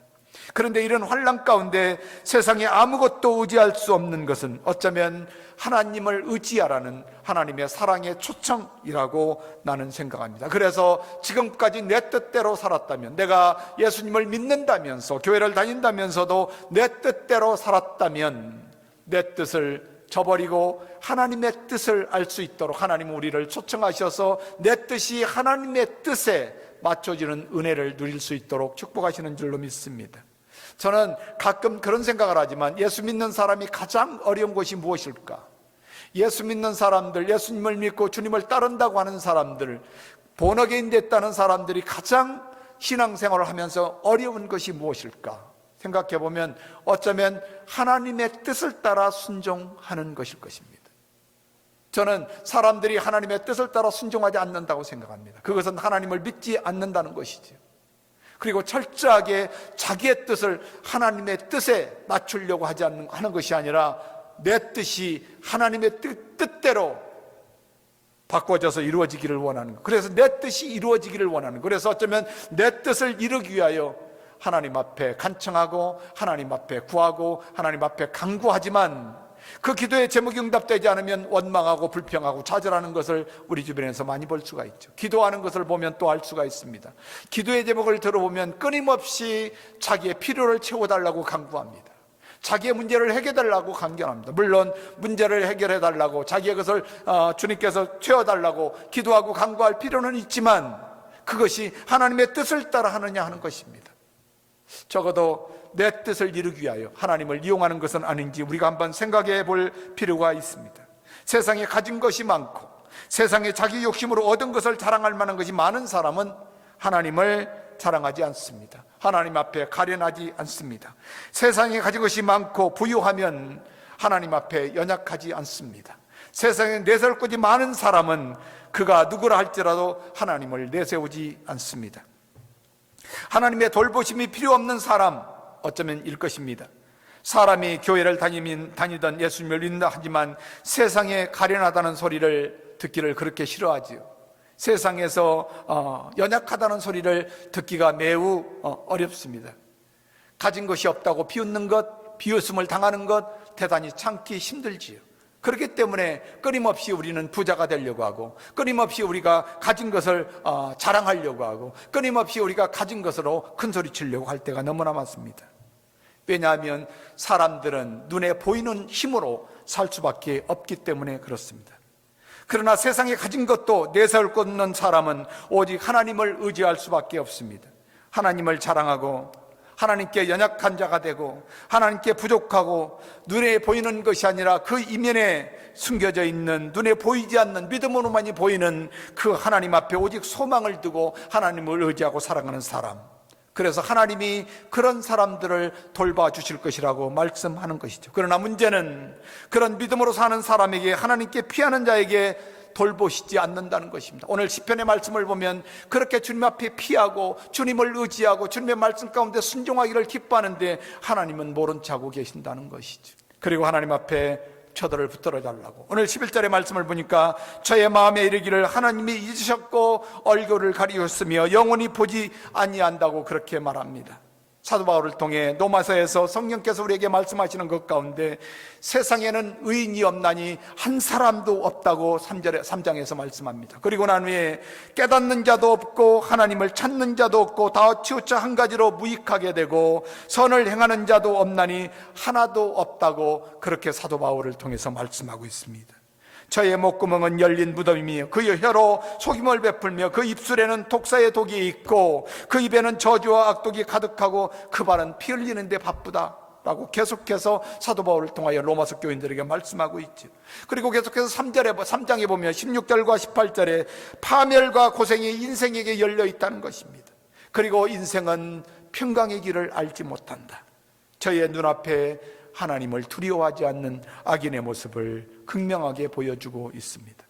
그런데 이런 환난 가운데 세상에 아무것도 의지할 수 없는 것은 어쩌면 하나님을 의지하라는 하나님의 사랑의 초청이라고 나는 생각합니다. 그래서 지금까지 내 뜻대로 살았다면, 내가 예수님을 믿는다면서 교회를 다닌다면서도 내 뜻대로 살았다면 내 뜻을 저버리고 하나님의 뜻을 알 수 있도록 하나님은 우리를 초청하셔서 내 뜻이 하나님의 뜻에 맞춰지는 은혜를 누릴 수 있도록 축복하시는 줄로 믿습니다. 저는 가끔 그런 생각을 하지만 예수 믿는 사람이 가장 어려운 것이 무엇일까? 예수 믿는 사람들, 예수님을 믿고 주님을 따른다고 하는 사람들, 본어게인 됐다는 사람들이 가장 신앙생활을 하면서 어려운 것이 무엇일까? 저는 사람들이 하나님의 뜻을 따라 순종하지 않는다고 생각합니다. 그것은 하나님을 믿지 않는다는 것이죠. 그리고 철저하게 자기의 뜻을 하나님의 뜻에 맞추려고 하는 것이 아니라 내 뜻이 하나님의 뜻대로 바꿔져서 이루어지기를 원하는 것. 그래서 내 뜻이 이루어지기를 원하는 것. 그래서 어쩌면 내 뜻을 이루기 위하여 하나님 앞에 간청하고 하나님 앞에 구하고 하나님 앞에 간구하지만 그 기도의 제목이 응답되지 않으면 원망하고 불평하고 좌절하는 것을 우리 주변에서 많이 볼 수가 있죠. 기도하는 것을 보면 또 알 수가 있습니다. 기도의 제목을 들어보면 끊임없이 자기의 필요를 채워달라고 간구합니다. 자기의 문제를 해결해달라고 간구합니다. 물론 문제를 해결해달라고 자기의 것을 주님께서 채워달라고 기도하고 간구할 필요는 있지만 그것이 하나님의 뜻을 따라 하느냐 하는 것입니다. 적어도 내 뜻을 이루기 위하여 하나님을 이용하는 것은 아닌지 우리가 한번 생각해 볼 필요가 있습니다. 세상에 가진 것이 많고 세상에 자기 욕심으로 얻은 것을 자랑할 만한 것이 많은 사람은 하나님을 자랑하지 않습니다. 하나님 앞에 가련하지 않습니다. 세상에 가진 것이 많고 부유하면 하나님 앞에 연약하지 않습니다. 세상에 내세울 것이 많은 사람은 그가 누구라 할지라도 하나님을 내세우지 않습니다. 하나님의 돌보심이 필요 없는 사람 어쩌면 일 것입니다. 사람이 교회를 다니던 예수님을 믿는다 하지만 세상에 가련하다는 소리를 듣기를 그렇게 싫어하지요. 세상에서 연약하다는 소리를 듣기가 매우 어렵습니다. 가진 것이 없다고 비웃는 것, 비웃음을 당하는 것 대단히 참기 힘들지요. 그렇기 때문에 끊임없이 우리는 부자가 되려고 하고 끊임없이 우리가 가진 것을 자랑하려고 하고 끊임없이 우리가 가진 것으로 큰소리 치려고 할 때가 너무나 많습니다. 왜냐하면 사람들은 눈에 보이는 힘으로 살 수밖에 없기 때문에 그렇습니다. 그러나 세상에 가진 것도 내세울 것 없는 사람은 오직 하나님을 의지할 수밖에 없습니다. 하나님을 자랑하고 하나님께 연약한 자가 되고 하나님께 부족하고 눈에 보이는 것이 아니라 그 이면에 숨겨져 있는 눈에 보이지 않는 믿음으로만이 보이는 그 하나님 앞에 오직 소망을 두고 하나님을 의지하고 살아가는 사람, 그래서 하나님이 그런 사람들을 돌봐주실 것이라고 말씀하는 것이죠. 그러나 문제는 그런 믿음으로 사는 사람에게 하나님께 피하는 자에게 돌보시지 않는다는 것입니다. 오늘 시편의 말씀을 보면 그렇게 주님 앞에 피하고 주님을 의지하고 주님의 말씀 가운데 순종하기를 기뻐하는데 하나님은 모른 체 하고 계신다는 것이죠. 그리고 하나님 앞에 처들을 붙들어 달라고. 오늘 11절의 말씀을 보니까 저의 마음에 이르기를 하나님이 잊으셨고 얼굴을 가리셨으며 영원히 보지 아니한다고 그렇게 말합니다. 사도 바울을 통해 로마서에서 성령께서 우리에게 말씀하시는 것 가운데 세상에는 의인이 없나니 한 사람도 없다고 3장에서 말씀합니다. 그리고 난 후에 깨닫는 자도 없고 하나님을 찾는 자도 없고 다 치우쳐 한 가지로 무익하게 되고 선을 행하는 자도 없나니 하나도 없다고 그렇게 사도 바울을 통해서 말씀하고 있습니다. 저의 목구멍은 열린 무덤이며 그의 혀로 속임을 베풀며 그 입술에는 독사의 독이 있고 그 입에는 저주와 악독이 가득하고 그 발은 피 흘리는 데 바쁘다 라고 계속해서 사도 바울을 통하여 로마서 교인들에게 말씀하고 있죠. 그리고 계속해서 3장에 보면 16절과 18절에 파멸과 고생이 인생에게 열려 있다는 것입니다. 그리고 인생은 평강의 길을 알지 못한다. 저의 눈앞에 하나님을 두려워하지 않는 악인의 모습을 극명하게 보여주고 있습니다.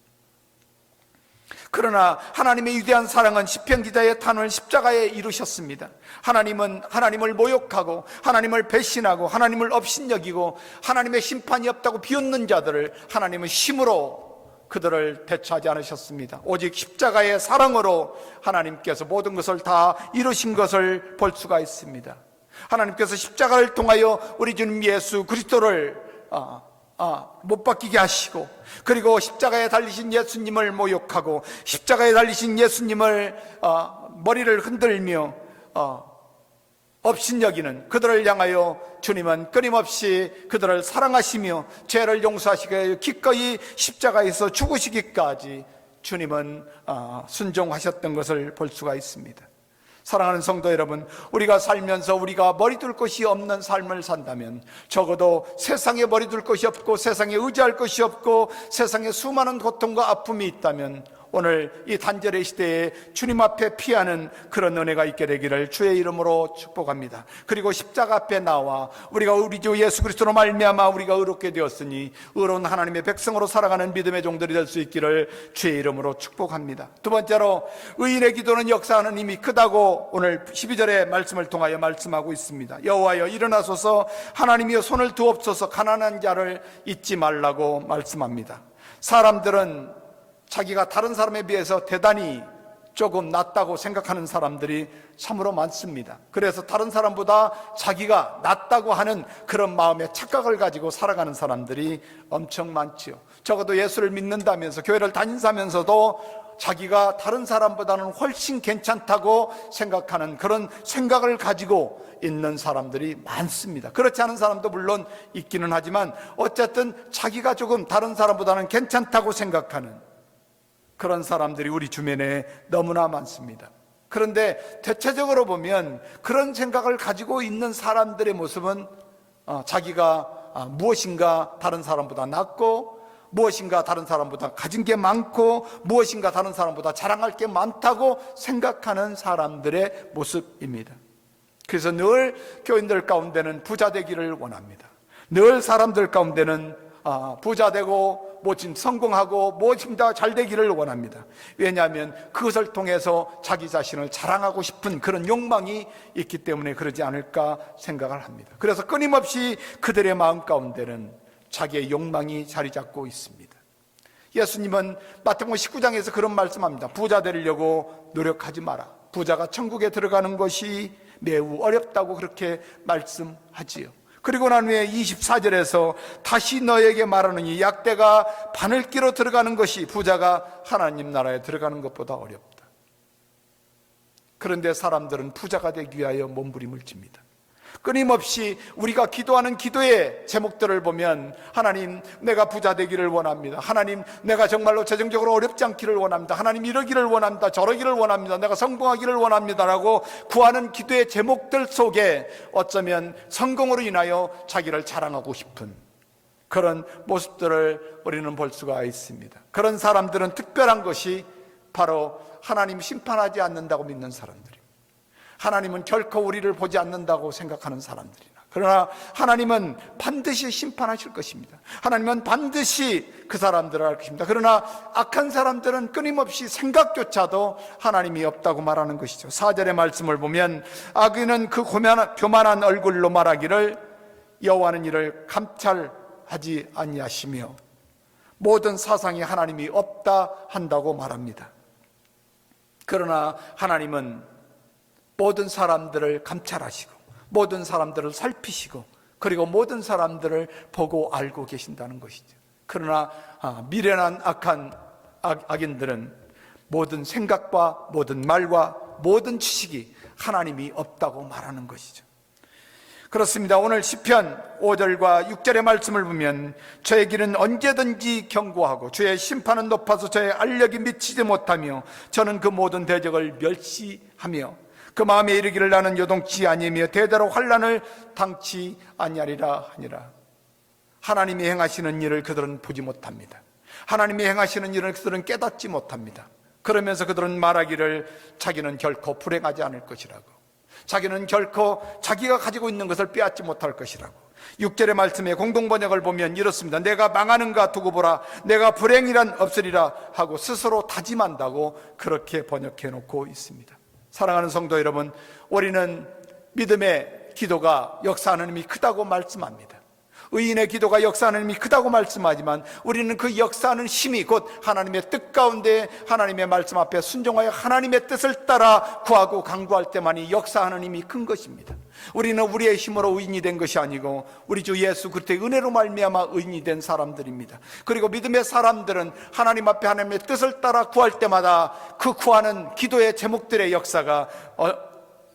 그러나 하나님의 위대한 사랑은 시편 기자의 탄원을 십자가에 이루셨습니다. 하나님은 하나님을 모욕하고 하나님을 배신하고 하나님을 업신여기고 하나님의 심판이 없다고 비웃는 자들을 하나님은 힘으로 그들을 대처하지 않으셨습니다. 오직 십자가의 사랑으로 하나님께서 모든 것을 다 이루신 것을 볼 수가 있습니다. 하나님께서 십자가를 통하여 우리 주님 예수 그리스도를 못 박히게 하시고 그리고 십자가에 달리신 예수님을 모욕하고 십자가에 달리신 예수님을 머리를 흔들며 업신여기는 그들을 향하여 주님은 끊임없이 그들을 사랑하시며 죄를 용서하시게 기꺼이 십자가에서 죽으시기까지 주님은 순종하셨던 것을 볼 수가 있습니다. 사랑하는 성도 여러분, 우리가 살면서 우리가 머리둘 것이 없는 삶을 산다면 적어도 세상에 머리둘 것이 없고 세상에 의지할 것이 없고 세상에 수많은 고통과 아픔이 있다면 오늘 이 단절의 시대에 주님 앞에 피하는 그런 은혜가 있게 되기를 주의 이름으로 축복합니다. 그리고 십자가 앞에 나와 우리가 우리 주 예수 그리스도로 말미암아 우리가 의롭게 되었으니 의로운 하나님의 백성으로 살아가는 믿음의 종들이 될 수 있기를 주의 이름으로 축복합니다. 두 번째로, 의인의 기도는 역사하는 힘이 크다고 오늘 12절의 말씀을 통하여 말씀하고 있습니다. 여호와여 일어나소서, 하나님이여 손을 두옵소서, 가난한 자를 잊지 말라고 말씀합니다. 사람들은 자기가 다른 사람에 비해서 대단히 조금 낫다고 생각하는 사람들이 참으로 많습니다. 그래서 다른 사람보다 자기가 낫다고 하는 그런 마음의 착각을 가지고 살아가는 사람들이 엄청 많지요. 적어도 예수를 믿는다면서 교회를 다닌다면서도 자기가 다른 사람보다는 훨씬 괜찮다고 생각하는 그런 생각을 가지고 있는 사람들이 많습니다. 그렇지 않은 사람도 물론 있기는 하지만 어쨌든 자기가 조금 다른 사람보다는 괜찮다고 생각하는 그런 사람들이 우리 주변에 너무나 많습니다. 그런데 대체적으로 보면 그런 생각을 가지고 있는 사람들의 모습은 자기가 무엇인가 다른 사람보다 낫고, 무엇인가 다른 사람보다 가진 게 많고, 무엇인가 다른 사람보다 자랑할 게 많다고 생각하는 사람들의 모습입니다. 그래서 늘 교인들 가운데는 부자 되기를 원합니다. 늘 사람들 가운데는 부자 되고 무엇인 성공하고 무엇인 다 잘 되기를 원합니다. 왜냐하면 그것을 통해서 자기 자신을 자랑하고 싶은 그런 욕망이 있기 때문에 그러지 않을까 생각을 합니다. 그래서 끊임없이 그들의 마음 가운데는 자기의 욕망이 자리 잡고 있습니다. 예수님은 마태복음 19장에서 그런 말씀합니다. 부자 되려고 노력하지 마라. 부자가 천국에 들어가는 것이 매우 어렵다고 그렇게 말씀하지요. 그리고 난 후에 24절에서 다시 너에게 말하느니 약대가 바늘기로 들어가는 것이 부자가 하나님 나라에 들어가는 것보다 어렵다. 그런데 사람들은 부자가 되기 위하여 몸부림을 칩니다. 끊임없이 우리가 기도하는 기도의 제목들을 보면, 하나님 내가 부자 되기를 원합니다. 하나님 내가 정말로 재정적으로 어렵지 않기를 원합니다. 하나님 이러기를 원합니다. 저러기를 원합니다. 내가 성공하기를 원합니다 라고 구하는 기도의 제목들 속에 어쩌면 성공으로 인하여 자기를 자랑하고 싶은 그런 모습들을 우리는 볼 수가 있습니다. 그런 사람들은 특별한 것이 바로 하나님 심판하지 않는다고 믿는 사람들입니다. 하나님은 결코 우리를 보지 않는다고 생각하는 사람들이나, 그러나 하나님은 반드시 심판하실 것입니다. 하나님은 반드시 그 사람들을 알 것입니다. 그러나 악한 사람들은 끊임없이 생각조차도 하나님이 없다고 말하는 것이죠. 4절의 말씀을 보면 악인은 그 교만한 얼굴로 말하기를 여호와는 이를 감찰하지 아니하시며 모든 사상이 하나님이 없다 한다고 말합니다. 그러나 하나님은 모든 사람들을 감찰하시고 모든 사람들을 살피시고 그리고 모든 사람들을 보고 알고 계신다는 것이죠. 그러나 미련한 악한 악인들은 모든 생각과 모든 말과 모든 지식이 하나님이 없다고 말하는 것이죠. 그렇습니다. 오늘 시편 5절과 6절의 말씀을 보면 저의 길은 언제든지 견고하고 주의 심판은 높아서 저의 알력이 미치지 못하며 저는 그 모든 대적을 멸시하며 그 마음에 이르기를 나는 요동치 아니하며 대대로 환난을 당치 아니하리라 하니라. 하나님이 행하시는 일을 그들은 보지 못합니다. 하나님이 행하시는 일을 그들은 깨닫지 못합니다. 그러면서 그들은 말하기를 자기는 결코 불행하지 않을 것이라고, 자기는 결코 자기가 가지고 있는 것을 빼앗지 못할 것이라고. 6절의 말씀에 공동번역을 보면 이렇습니다. 내가 망하는가 두고 보라, 내가 불행이란 없으리라 하고 스스로 다짐한다고 그렇게 번역해 놓고 있습니다. 사랑하는 성도 여러분, 우리는 믿음의 기도가 역사하는 힘이 크다고 말씀합니다. 의인의 기도가 역사하는 힘이 크다고 말씀하지만 우리는 그 역사하는 힘이 곧 하나님의 뜻 가운데 하나님의 말씀 앞에 순종하여 하나님의 뜻을 따라 구하고 간구할 때만이 역사하는 힘이 큰 것입니다. 우리는 우리의 힘으로 의인이 된 것이 아니고 우리 주 예수 그리스도의 은혜로 말미암아 의인이 된 사람들입니다. 그리고 믿음의 사람들은 하나님 앞에 하나님의 뜻을 따라 구할 때마다 그 구하는 기도의 제목들의 역사가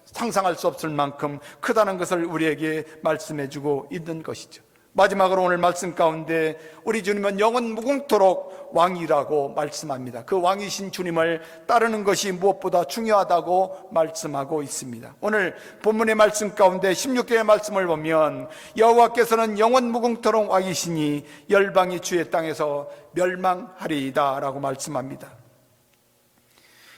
상상할 수 없을 만큼 크다는 것을 우리에게 말씀해 주고 있는 것이죠. 마지막으로 오늘 말씀 가운데 우리 주님은 영원 무궁토록 왕이라고 말씀합니다. 그 왕이신 주님을 따르는 것이 무엇보다 중요하다고 말씀하고 있습니다. 오늘 본문의 말씀 가운데 16절의 말씀을 보면 여호와께서는 영원 무궁토록 왕이시니 열방이 주의 땅에서 멸망하리이다 라고 말씀합니다.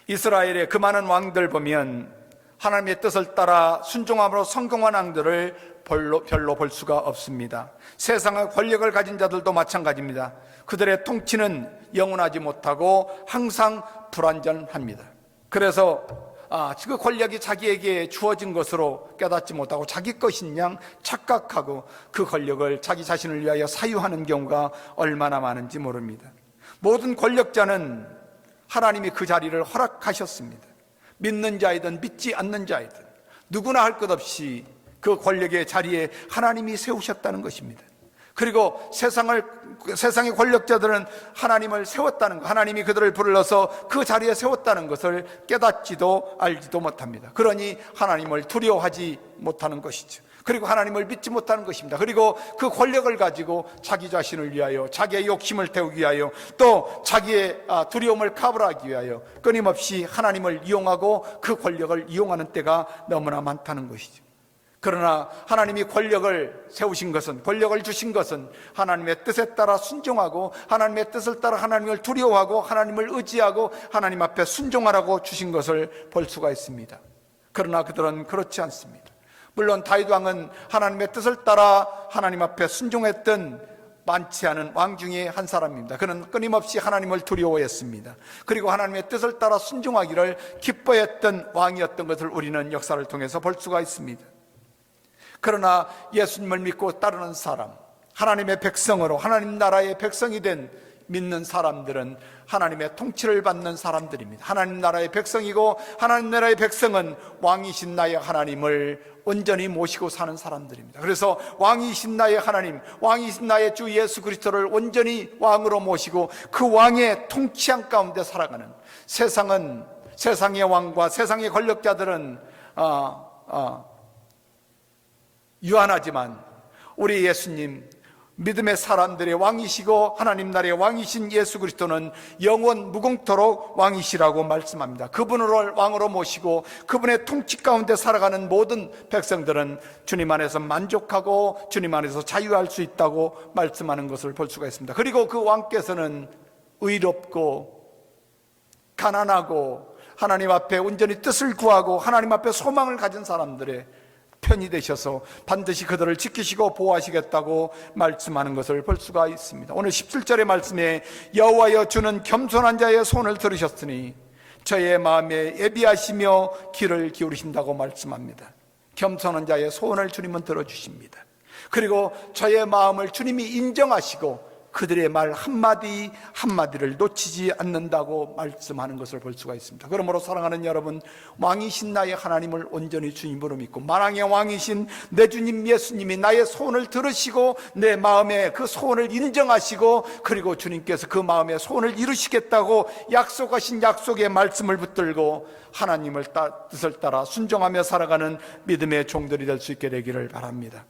이스라엘의 그 많은 왕들 보면 하나님의 뜻을 따라 순종함으로 성공한 왕들을 별로 볼 수가 없습니다. 세상의 권력을 가진 자들도 마찬가지입니다. 그들의 통치는 영원하지 못하고 항상 불완전합니다. 그래서 그 권력이 자기에게 주어진 것으로 깨닫지 못하고 자기 것인 양 착각하고 그 권력을 자기 자신을 위하여 사유하는 경우가 얼마나 많은지 모릅니다. 모든 권력자는 하나님이 그 자리를 허락하셨습니다. 믿는 자이든 믿지 않는 자이든 누구나 할 것 없이 그 권력의 자리에 하나님이 세우셨다는 것입니다. 그리고 세상의 권력자들은 하나님을 세웠다는 것, 하나님이 그들을 불러서 그 자리에 세웠다는 것을 깨닫지도 알지도 못합니다. 그러니 하나님을 두려워하지 못하는 것이죠. 그리고 하나님을 믿지 못하는 것입니다. 그리고 그 권력을 가지고 자기 자신을 위하여, 자기의 욕심을 태우기 위하여, 또 자기의 두려움을 커버하기 위하여 끊임없이 하나님을 이용하고 그 권력을 이용하는 때가 너무나 많다는 것이죠. 그러나 하나님이 권력을 세우신 것은, 권력을 주신 것은 하나님의 뜻에 따라 순종하고 하나님의 뜻을 따라 하나님을 두려워하고 하나님을 의지하고 하나님 앞에 순종하라고 주신 것을 볼 수가 있습니다. 그러나 그들은 그렇지 않습니다. 물론 다윗 왕은 하나님의 뜻을 따라 하나님 앞에 순종했던 많지 않은 왕 중에 한 사람입니다. 그는 끊임없이 하나님을 두려워했습니다. 그리고 하나님의 뜻을 따라 순종하기를 기뻐했던 왕이었던 것을 우리는 역사를 통해서 볼 수가 있습니다. 그러나 예수님을 믿고 따르는 사람, 하나님의 백성으로 하나님 나라의 백성이 된 믿는 사람들은 하나님의 통치를 받는 사람들입니다. 하나님 나라의 백성이고 하나님 나라의 백성은 왕이신 나의 하나님을 온전히 모시고 사는 사람들입니다. 그래서 왕이신 나의 하나님, 왕이신 나의 주 예수 그리스도를 온전히 왕으로 모시고 그 왕의 통치한 가운데 살아가는, 세상의 왕과 세상의 권력자들은 유한하지만 우리 예수님, 믿음의 사람들의 왕이시고 하나님 나라의 왕이신 예수 그리스도는 영원 무궁토록 왕이시라고 말씀합니다. 그분을 왕으로 모시고 그분의 통치 가운데 살아가는 모든 백성들은 주님 안에서 만족하고 주님 안에서 자유할 수 있다고 말씀하는 것을 볼 수가 있습니다. 그리고 그 왕께서는 의롭고 가난하고 하나님 앞에 온전히 뜻을 구하고 하나님 앞에 소망을 가진 사람들의 편이 되셔서 반드시 그들을 지키시고 보호하시겠다고 말씀하는 것을 볼 수가 있습니다. 오늘 17절의 말씀에 여호와여 주는 겸손한 자의 손을 들으셨으니 저의 마음에 예비하시며 귀를 기울이신다고 말씀합니다. 겸손한 자의 소원을 주님은 들어주십니다. 그리고 저의 마음을 주님이 인정하시고 그들의 말 한마디 한마디를 놓치지 않는다고 말씀하는 것을 볼 수가 있습니다. 그러므로 사랑하는 여러분, 왕이신 나의 하나님을 온전히 주님으로 믿고 만왕의 왕이신 내 주님 예수님이 나의 소원을 들으시고 내 마음의 그 소원을 인정하시고 그리고 주님께서 그 마음의 소원을 이루시겠다고 약속하신 약속의 말씀을 붙들고 하나님을 뜻을 따라 순종하며 살아가는 믿음의 종들이 될 수 있게 되기를 바랍니다.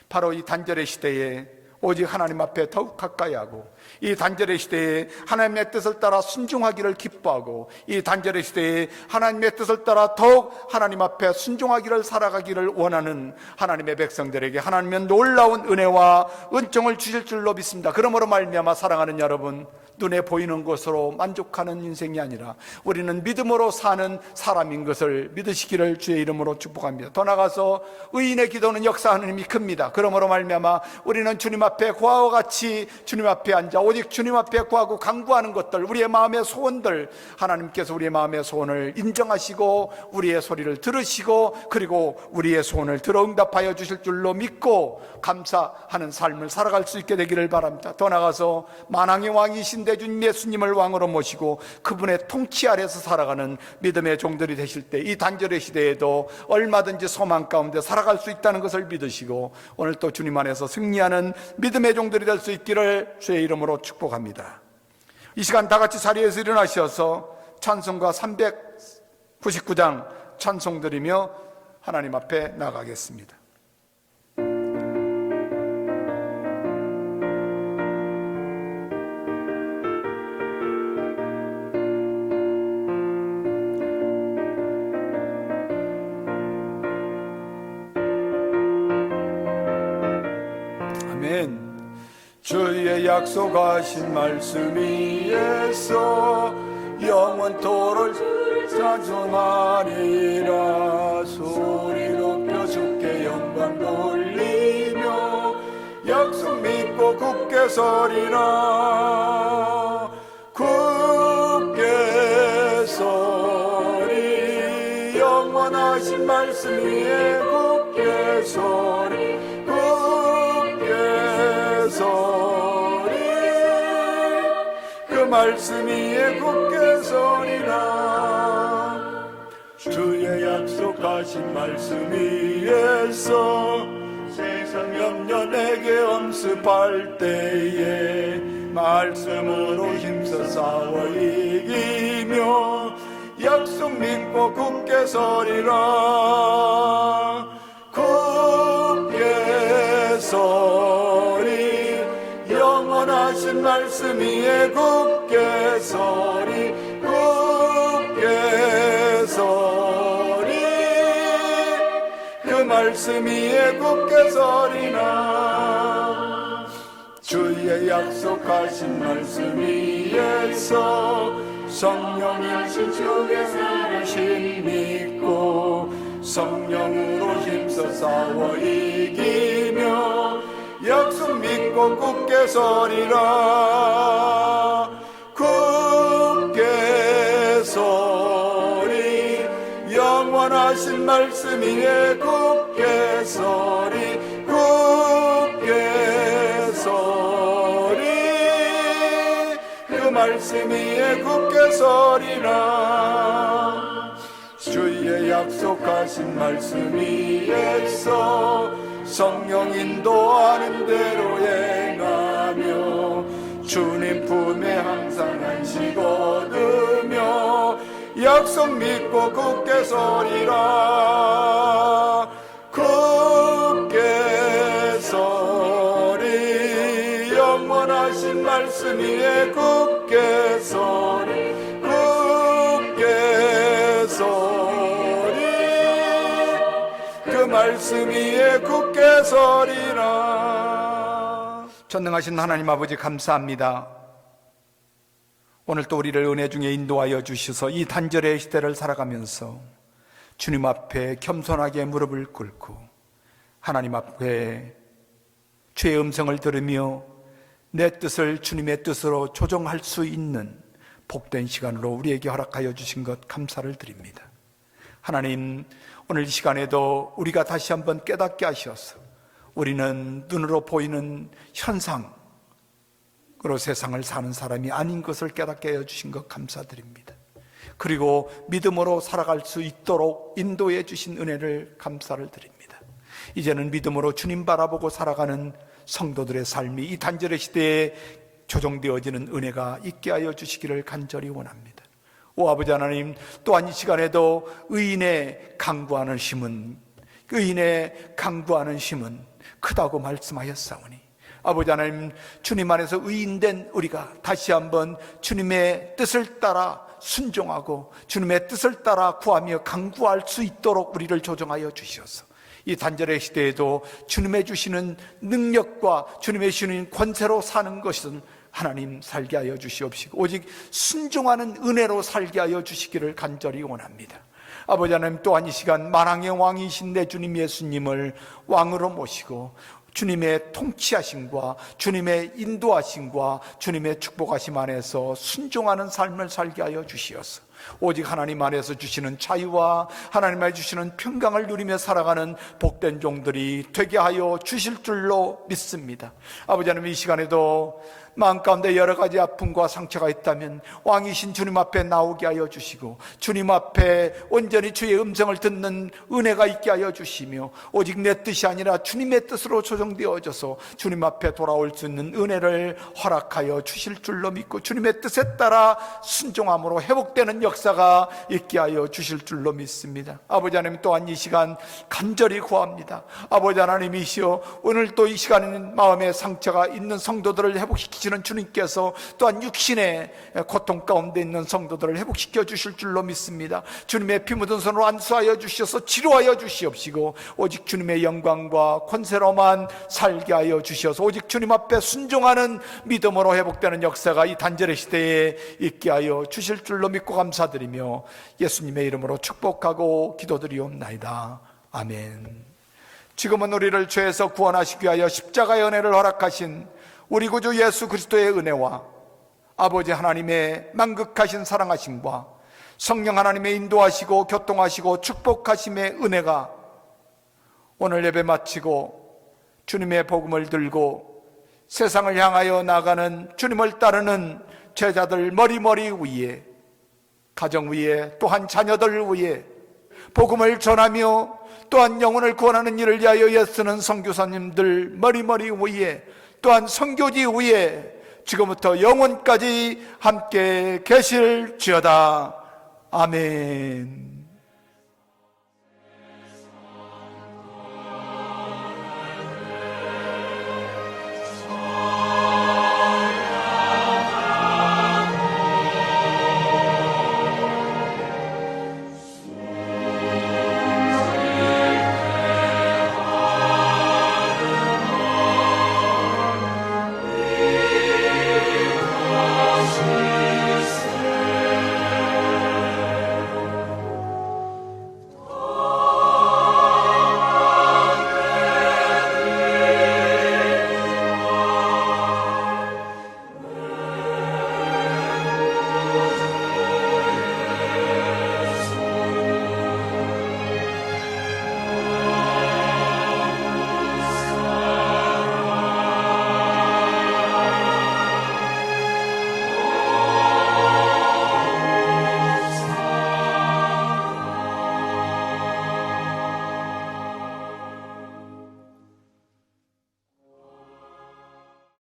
바로 이 단절의 시대에 오직 하나님 앞에 더욱 가까이 하고 이 단절의 시대에 하나님의 뜻을 따라 순종하기를 기뻐하고 이 단절의 시대에 하나님의 뜻을 따라 더욱 하나님 앞에 순종하기를 살아가기를 원하는 하나님의 백성들에게 하나님의 놀라운 은혜와 은총을 주실 줄로 믿습니다. 그러므로 말미암아 사랑하는 여러분, 눈에 보이는 것으로 만족하는 인생이 아니라 우리는 믿음으로 사는 사람인 것을 믿으시기를 주의 이름으로 축복합니다. 더 나아가서 의인의 기도는 역사하는 힘이 큽니다. 그러므로 말미암아 우리는 주님 앞에 고아와 같이 주님 앞에 앉아 오직 주님 앞에 구하고 간구하는 것들, 우리의 마음의 소원들, 하나님께서 우리의 마음의 소원을 인정하시고 우리의 소리를 들으시고 그리고 우리의 소원을 들어 응답하여 주실 줄로 믿고 감사하는 삶을 살아갈 수 있게 되기를 바랍니다. 더 나아가서 만왕의 왕이신 대주님 예수님을 왕으로 모시고 그분의 통치 아래서 살아가는 믿음의 종들이 되실 때 이 단절의 시대에도 얼마든지 소망 가운데 살아갈 수 있다는 것을 믿으시고 오늘 또 주님 안에서 승리하는 믿음의 종들이 될 수 있기를 주의 이름으로 축복합니다. 이 시간 다 같이 자리에서 일어나셔서 찬송가 399장 찬송 드리며 하나님 앞에 나가겠습니다. 주의 약속하신 말씀 위에서 영원토록 찬송하리라. 소리 높여 주께 영광 돌리며 약속 믿고 굳게 서리라. 굳게 서리 영원하신 말씀 위에 굳게 서리 굳게 서리 그 말씀 위에 굳게 서리라. 주의 약속하신 말씀 위에서 세상 염려 내게 엄습할 때에 말씀으로 힘써 싸워 이기며 약속 믿고 굳게 서리라. 굳게 서리 영원하신 말씀 위에 굳게 서리 굳게 서리 그 말씀 위에 굳게 서리라. 주의 약속하신 말씀 위에서 성령이신 주의 사르심 믿고 성령으로 힘써 싸워 이기며 약속 믿고 굳게 서리라. 굳게 서리 영원하신 말씀 위에 굳게 서리 굳게 서리 그 말씀 위에 굳게 서리라. 주의 약속하신 말씀 위에서 성령 인도하는 대로 행하며 주님 품에 항상 안식 얻으며 약속 믿고 굳게 서리라. 굳게 서리 영원하신 말씀 위에 굳게 서리 굳게 서리 그 말씀 위에 굳게 서리라. 전능하신 하나님 아버지 감사합니다. 오늘 또 우리를 은혜 중에 인도하여 주셔서 이 단절의 시대를 살아가면서 주님 앞에 겸손하게 무릎을 꿇고 하나님 앞에 주의 음성을 들으며 내 뜻을 주님의 뜻으로 조정할 수 있는 복된 시간으로 우리에게 허락하여 주신 것 감사를 드립니다. 하나님, 오늘 이 시간에도 우리가 다시 한번 깨닫게 하셔서 우리는 눈으로 보이는 현상으로 세상을 사는 사람이 아닌 것을 깨닫게 해주신 것 감사드립니다. 그리고 믿음으로 살아갈 수 있도록 인도해 주신 은혜를 감사를 드립니다. 이제는 믿음으로 주님 바라보고 살아가는 성도들의 삶이 이 단절의 시대에 조정되어지는 은혜가 있게 하여 주시기를 간절히 원합니다. 오 아버지 하나님, 또한 이 시간에도 의인의 강구하는 힘은 크다고 말씀하셨사오니 아버지 하나님, 주님 안에서 의인된 우리가 다시 한번 주님의 뜻을 따라 순종하고 주님의 뜻을 따라 구하며 강구할 수 있도록 우리를 조정하여 주시옵소서. 이 단절의 시대에도 주님의 주시는 능력과 주님의 주시는 권세로 사는 것은 하나님 살게 하여 주시옵시고 오직 순종하는 은혜로 살게 하여 주시기를 간절히 원합니다. 아버지 하나님, 또한 이 시간 만왕의 왕이신 내 주님 예수님을 왕으로 모시고 주님의 통치하심과 주님의 인도하심과 주님의 축복하심 안에서 순종하는 삶을 살게 하여 주시옵소서. 오직 하나님 안에서 주시는 자유와 하나님 안에서 주시는 평강을 누리며 살아가는 복된 종들이 되게 하여 주실 줄로 믿습니다. 아버지 하나님, 이 시간에도 마음 가운데 여러 가지 아픔과 상처가 있다면 왕이신 주님 앞에 나오게 하여 주시고 주님 앞에 온전히 주의 음성을 듣는 은혜가 있게 하여 주시며 오직 내 뜻이 아니라 주님의 뜻으로 조정되어져서 주님 앞에 돌아올 수 있는 은혜를 허락하여 주실 줄로 믿고 주님의 뜻에 따라 순종함으로 회복되는 역사가 있게 하여 주실 줄로 믿습니다. 아버지 하나님, 또한 이 시간 간절히 구합니다. 아버지 하나님이시여, 오늘 또 이 시간에는 마음의 상처가 있는 성도들을 회복시키시는 주님께서 또한 육신의 고통 가운데 있는 성도들을 회복시켜 주실 줄로 믿습니다. 주님의 피 묻은 손으로 안수하여 주셔서 치료하여 주시옵시고 오직 주님의 영광과 권세로만 살게 하여 주셔서 오직 주님 앞에 순종하는 믿음으로 회복되는 역사가 이 단절의 시대에 있게 하여 주실 줄로 믿고 감사합니다. 감사드리며 예수님의 이름으로 축복하고 기도드리옵나이다. 아멘. 지금은 우리를 죄에서 구원하시기 위하여 십자가의 은혜를 허락하신 우리 구주 예수 그리스도의 은혜와 아버지 하나님의 만극하신 사랑하심과 성령 하나님의 인도하시고 교통하시고 축복하심의 은혜가 오늘 예배 마치고 주님의 복음을 들고 세상을 향하여 나가는 주님을 따르는 제자들 머리머리 위에, 가정 위에, 또한 자녀들 위에 복음을 전하며 또한 영혼을 구원하는 일을 위하여 애쓰는 선교사님들 머리머리 위에, 또한 선교지 위에 지금부터 영원까지 함께 계실지어다. 아멘.